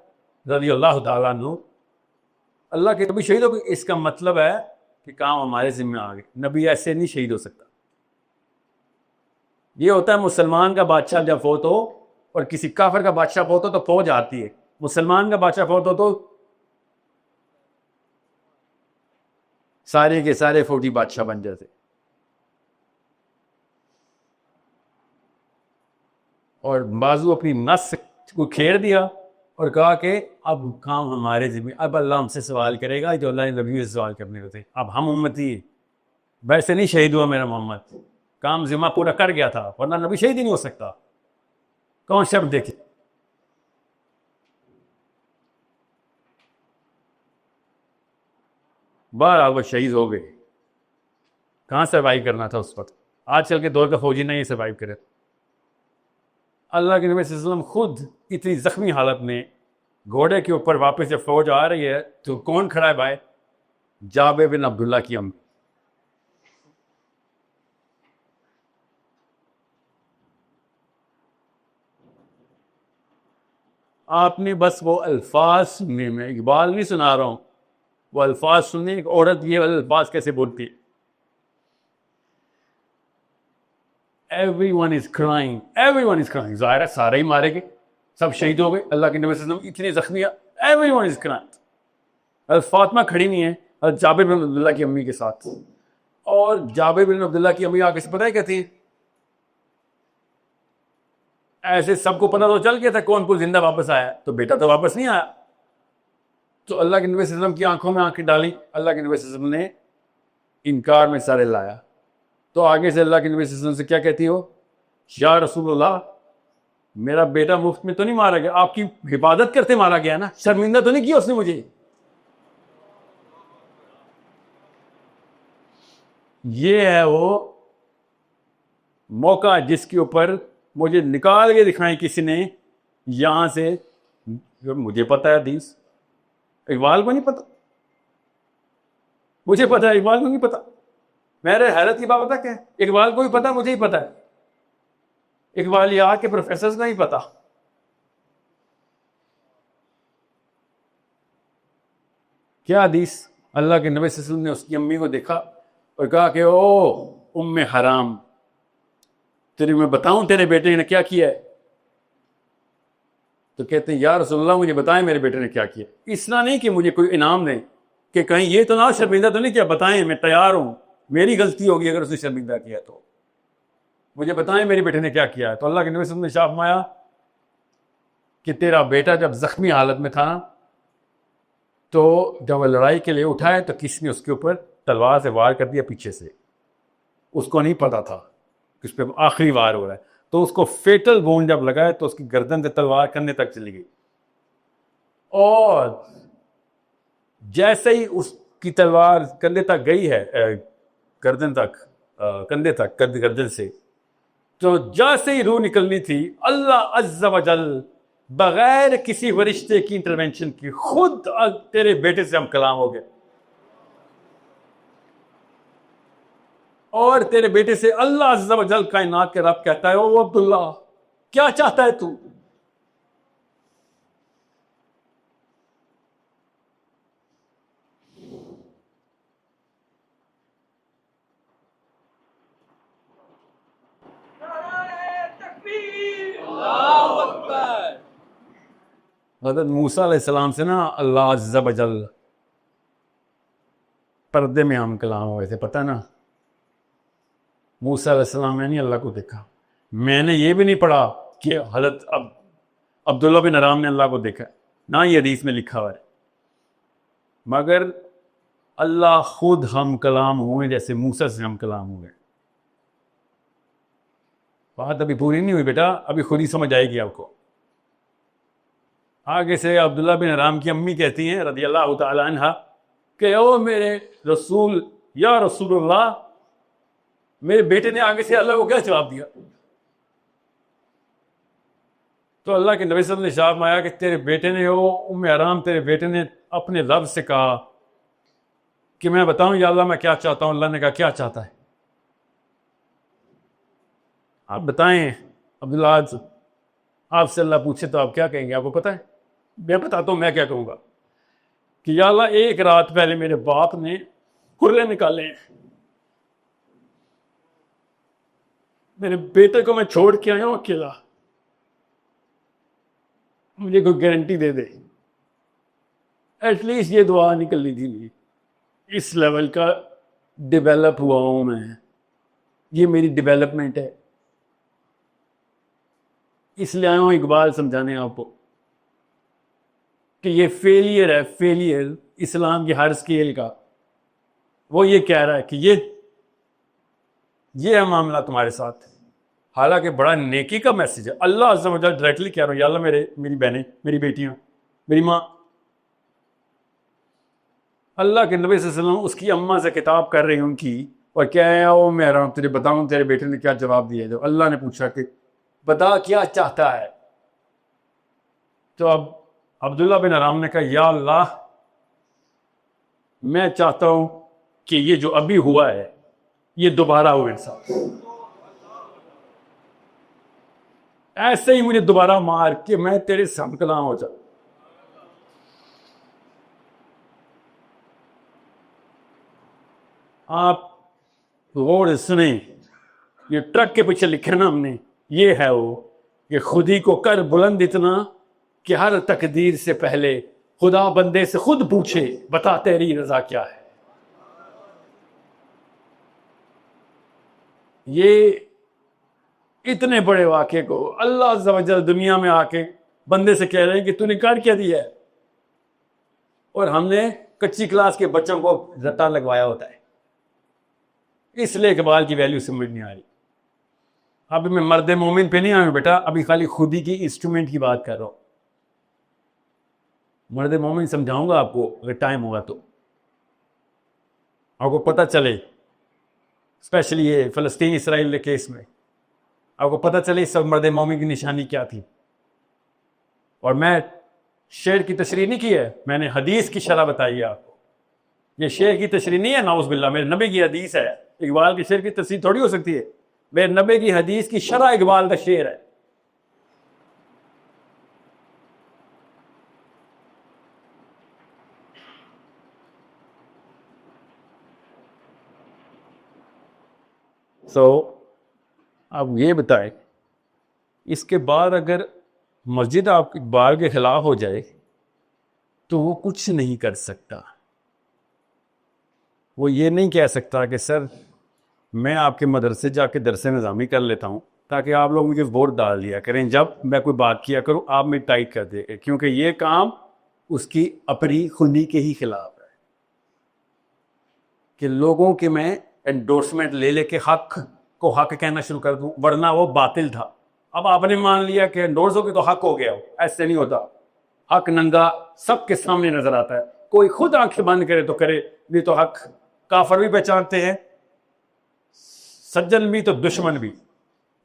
रज़ी अल्लाह तआला अन्हु, अल्लाह के नबी शहीद हो गए, इसका मतलब है कि काम हमारे जिम्मे आ गए। नबी ऐसे नहीं शहीद हो सकता। ये होता है मुसलमान का बादशाह जब फोत हो और किसी काफिर का बादशाह फोत हो तो फौज आती है, मुसलमान का बादशाह फोत हो तो सारे के सारे फौजी बादशाह बन जाते। और बाजू अपनी नस को खेर दिया और कहा कि अब काम हमारे जिम्मे, अब अल्लाह हमसे सवाल करेगा जो अल्लाह ने नबी से सवाल करने होते। अब हम उम्मती, वैसे नहीं शहीद हुआ मेरा मोहम्मद, काम जिम्मा पूरा कर गया था, वरना नबी शहीद ही नहीं हो सकता। कौन शब्द देखे, बहरहाल वो शहीद हो गए। कहाँ सर्वाइव करना था उस वक्त, आजकल के दौर का फौजी नहीं सर्वाइव करे। अल्लाह के नबी सल्लल्लाहु अलैहि वसल्लम खुद इतनी जख्मी हालत में घोड़े के ऊपर वापस जब फौज आ रही है तो कौन खड़ा है भाई? जाबे बिन अब्दुल्ला की अम्मी। आपने बस वो अल्फाज सुनने में, इकबाल नहीं सुना रहा हूं, वो अल्फाज सुनने, एक औरत ये अल्फाज कैसे बोलती है, everyone is crying, everyone is crying. जाहिर है सारे ही मारे गए, सब शहीद हो गए। अल्लाह के नबी सल्लल्लाहु अलैहि वसल्लम इतने जख्मी, एवरीवन इज क्राइंग। फातिमा खड़ी नहीं है और जाबिर बिन अब्दुल्ला की अम्मी के साथ, और जाबिर बिन अब्दुल्ला की अम्मी आगे से पता है कहती है, ऐसे सबको पता तो चल गया था कौन कौन जिंदा वापस आया, तो बेटा तो वापस नहीं आया। तो अल्लाह के नबी सल्लल्लाहु अलैहि वसल्लम की आंखों में आंखें डाली, अल्लाह के नबी सल्लल्लाहु अलैहि वसल्लम ने इनकार में सारे लाया। तो आगे से अल्लाह के नबी सल्लल्लाहु अलैहि वसल्लम से क्या कहती हो, या रसूलुल्लाह मेरा बेटा मुफ्त में तो नहीं मारा गया, आपकी हिफाजत करते मारा गया ना, शर्मिंदा तो नहीं किया उसने मुझे। ये है वो मौका जिसके ऊपर मुझे निकाल के दिखाएं किसी ने यहां से। मुझे पता है हदीस, इकबाल को नहीं पता, मुझे पता है, इकबाल को नहीं पता। मेरे हैरत की बात पता क्या है, इकबाल को भी पता, मुझे ही पता है, इकबाल यहाँ के प्रोफेसर को नहीं पता। क्या हदीस, अल्लाह के नबी सल्लल्लाहु अलैहि वसल्लम ने उसकी अम्मी को देखा और कहा कि ओ उम्मे हराम, तेरे मैं बताऊं तेरे बेटे ने क्या किया है? तो कहते हैं या रसूलल्लाह मुझे बताएं मेरे बेटे ने क्या किया। इसना नहीं कि मुझे कोई इनाम दें कि कहीं ये तो ना शर्मिंदा तो नहीं किया, बताएं, मैं तैयार हूं, मेरी गलती होगी अगर उसने शर्मिंदा किया तो मुझे बताएं मेरे बेटे ने क्या किया है। तो अल्लाह के नबी सल्लल्लाहु अलैहि वसल्लम ने शाह फरमाया कि तेरा बेटा जब जख्मी हालत में था तो जब वह लड़ाई के लिए उठा है तो किसी ने उसके ऊपर तलवार से वार कर दिया पीछे से, उसको नहीं पता था कि उस पर आखिरी वार हो रहा है, तो उसको फेटल वोंड जब लगाए तो उसकी गर्दन से तलवार कंधे तक चली गई, और जैसे ही उसकी तलवार कंधे तक गई है, गर्दन तक, कंधे तक, गर्दन से, तो जैसे ही रूह निकलनी थी, अल्लाह अज़्ज़ा व जल बगैर किसी फरिश्ते की इंटरवेंशन की खुद तेरे बेटे से हम कलाम हो गए, और तेरे बेटे से अल्लाह अज़्ज़ा व जल कायनात के रब कहता है, ओ अब्दुल्ला क्या चाहता है तू? हज़रत मूसा अलैहिस्सलाम से ना अल्लाह अज़्ज़ा व जल पर्दे में हम कलाम हुए थे, पता ना। मूसा अलैहिस्सलाम ने नहीं अल्लाह को देखा, मैंने ये भी नहीं पढ़ा कि हज़रत अब्दुल्ला बिन हराम ने अल्लाह को देखा, ना ये हदीस में लिखा हुआ है, मगर अल्लाह खुद हम कलाम हुए जैसे मूसा से हम कलाम हुए। बात अभी पूरी नहीं हुई बेटा, अभी खुद ही समझ आएगी आपको। आगे से अब्दुल्ला बिन हराम की अम्मी कहती हैं रज़ियल्लाहु तआला अन्हा कि ओ मेरे रसूल, या रसूलुल्लाह, मेरे बेटे ने आगे से अल्लाह को क्या जवाब दिया? तो अल्लाह के नबी सल्लल्लाहु अलैहि वसल्लम ने शाह माया कि तेरे बेटे ने, ओ उम्मे हराम, तेरे बेटे ने अपने रब से कहा कि मैं बताऊं या अल्लाह मैं क्या चाहता हूं? अल्लाह ने कहा क्या चाहता है? आप बताएं अब्दुल्ला, आपसे अल्लाह पूछे तो आप क्या कहेंगे? आपको पता है? मैं बताता हूं मैं क्या कहूंगा कि या अल्लाह एक रात पहले मेरे बाप ने खुले निकाले हैं, मेरे बेटे को मैं छोड़ के आया हूं अकेला, मुझे कोई गारंटी दे दे। एटलीस्ट ये दुआ निकलनी थी मेरी। इस लेवल का डेवलप हुआ हूं मैं, ये मेरी डेवलपमेंट है। इसलिए आया हूं इकबाल समझाने आपको कि ये फेलियर है, फेलियर इस्लाम की हर स्केल का। वो ये कह रहा है कि ये है मामला तुम्हारे साथ। हालांकि बड़ा नेकी का मैसेज है। अल्लाह अज़्ज़ा व जल डायरेक्टली कह रहा हूँ, या अल्लाह मेरी बहनें, मेरी बेटियां, मेरी माँ। अल्लाह के नबी सल्लल्लाहु अलैहि वसल्लम उसकी अम्मा से किताब कर रही उनकी, और क्या है वो मैं तुझे बताऊं तेरे बेटे ने क्या जवाब दिया। जब अल्लाह ने पूछा कि बता क्या चाहता है, तो अब अब्दुल्ला बिन हराम ने कहा, या अल्लाह मैं चाहता हूं कि ये जो अभी हुआ है ये दोबारा हो मेरे साथ, ऐसे ही मुझे दोबारा मार के मैं तेरे साथ कलाम हो जाऊं। आप गौर से सुने, ये ट्रक के पीछे लिखे ना हमने, ये है वो कि खुद ही को कर बुलंद इतना कि हर तकदीर से पहले खुदा बंदे से खुद पूछे, बता तेरी रजा क्या है। ये इतने बड़े वाक़े को अल्लाह अज़्ज़ा व जल दुनिया में आके बंदे से कह रहे हैं कि तूने कर क्या दिया है, और हमने कच्ची क्लास के बच्चों को रट्टा लगवाया होता है। इसलिए इकबाल की वैल्यू समझ नहीं आ रही। अभी मैं मर्द मोमिन पे नहीं आया बेटा, अभी खाली खुद ही की इंस्ट्रूमेंट की बात कर रहा हूँ। मर्द मोमिन समझाऊंगा आपको अगर टाइम होगा तो, आपको पता चले, स्पेशली ये फ़लस्तीन इसराइल के केस में आपको पता चले इस सब मर्द मोमिन की निशानी क्या थी। और मैं शेर की तशरीह नहीं की है, मैंने हदीस की शरह बताई है आपको। ये शेर की तशरीह नहीं है, नाउज़ बिल्लाह, मेरे नबी की हदीस है। इकबाल के शेर की तशरीह थोड़ी हो सकती है, मेरे नबी की हदीस की शरह इकबाल का शेर है। अब ये बताएं, इसके बाद अगर मस्जिद आप इकबाल के खिलाफ हो जाए तो वो कुछ नहीं कर सकता। वो ये नहीं कह सकता कि सर मैं आपके मदरसे जाके दरसे निज़ामी कर लेता हूँ ताकि आप लोग मुझे वोट डाल दिया करें जब मैं कोई बात किया करूँ आप मेरी टाइट कर दे, क्योंकि ये काम उसकी अपनी खुदी के ही खिलाफ है कि लोगों के मैं एंडोर्समेंट ले लेके हक को हक कहना शुरू कर दूं, वरना वो बातिल था। अब आपने मान लिया कि एंडोर्स हो के तो हक हो गया हो, ऐसे नहीं होता। हक नंगा सबके सामने नजर आता है, कोई खुद आंखें बंद करे तो करे, नहीं तो हक काफर भी पहचानते हैं, सज्जन भी तो दुश्मन भी,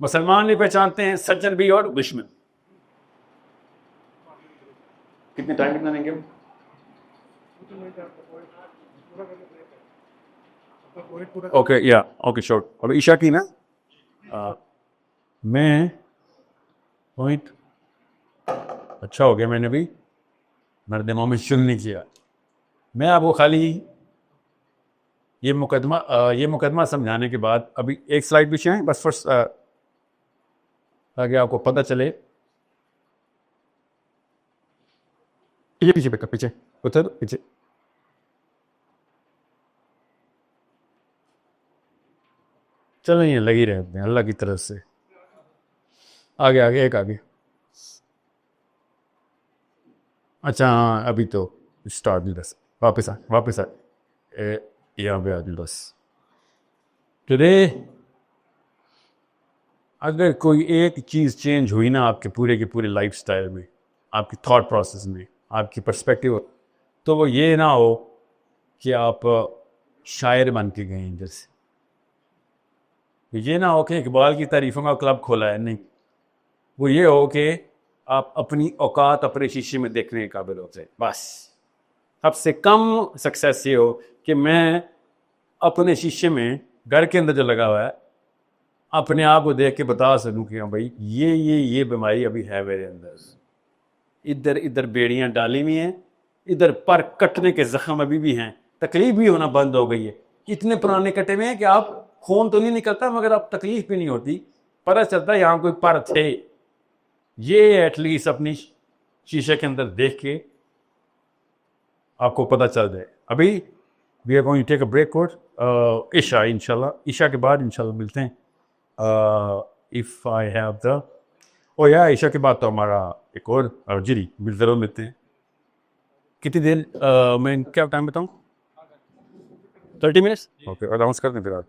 मुसलमान भी पहचानते हैं, सज्जन भी और दुश्मन। कितने टाइम कितना देंगे? ओके या ओके शॉर्ट। अब ईशा की ना मैं पॉइंट अच्छा हो गया, मैंने भी मर्द मोमिन शुरू नहीं किया। मैं आपको खाली ये मुकदमा समझाने के बाद अभी एक स्लाइड पीछे है बस फर्स्ट, ताकि आपको पता चले। ये पीछे पीछे उधर पीछे, चलो ये लगी रहते हैं अल्लाह की तरफ से। आगे आगे एक आगे, अच्छा हाँ अभी तो स्टार्ट भी बस वापस आ यहाँ पे आ बस। टुडे अगर कोई एक चीज़ चेंज हुई ना आपके पूरे के पूरे लाइफ स्टाइल में, आपकी थॉट प्रोसेस में, आपकी पर्सपेक्टिव, तो वो ये ना हो कि आप शायर बन के गए इधर से। ये ना हो कि इकबाल की तारीफ़ों का क्लब खोला है, नहीं। वो ये हो कि आप अपनी औकात अपने शीशे में देखने के काबिल हो जाए। बस सबसे कम सक्सेस ये हो कि मैं अपने शीशे में घर के अंदर जो लगा हुआ है अपने आप को देख के बता सकूं कि हाँ भाई ये बीमारी अभी है मेरे अंदर, इधर इधर बेड़ियां डाली हुई हैं, इधर पर कटने के जख्म अभी भी हैं, तकलीफ भी होना बंद हो गई है। इतने पुराने कटे हुए हैं कि आप खून तो नहीं निकलता मगर अब तकलीफ भी नहीं होती, पता चलता है यहाँ कोई परत है, ये एटलीस्ट अपनी शीशे के अंदर देख के आपको पता चल जाए। अभी we are going to take a break course, ईशा इंशाल्लाह, ईशा के बाद इंशाल्लाह मिलते हैं। इफ़ आई हैव द ओ या ईशा के बाद तो हमारा एक और जी ज़रूर मिलते हैं। कितनी देर मैं क्या टाइम बताऊँ? 30 मिनट्स। ओके, अनाउंस कर दें फिर आप।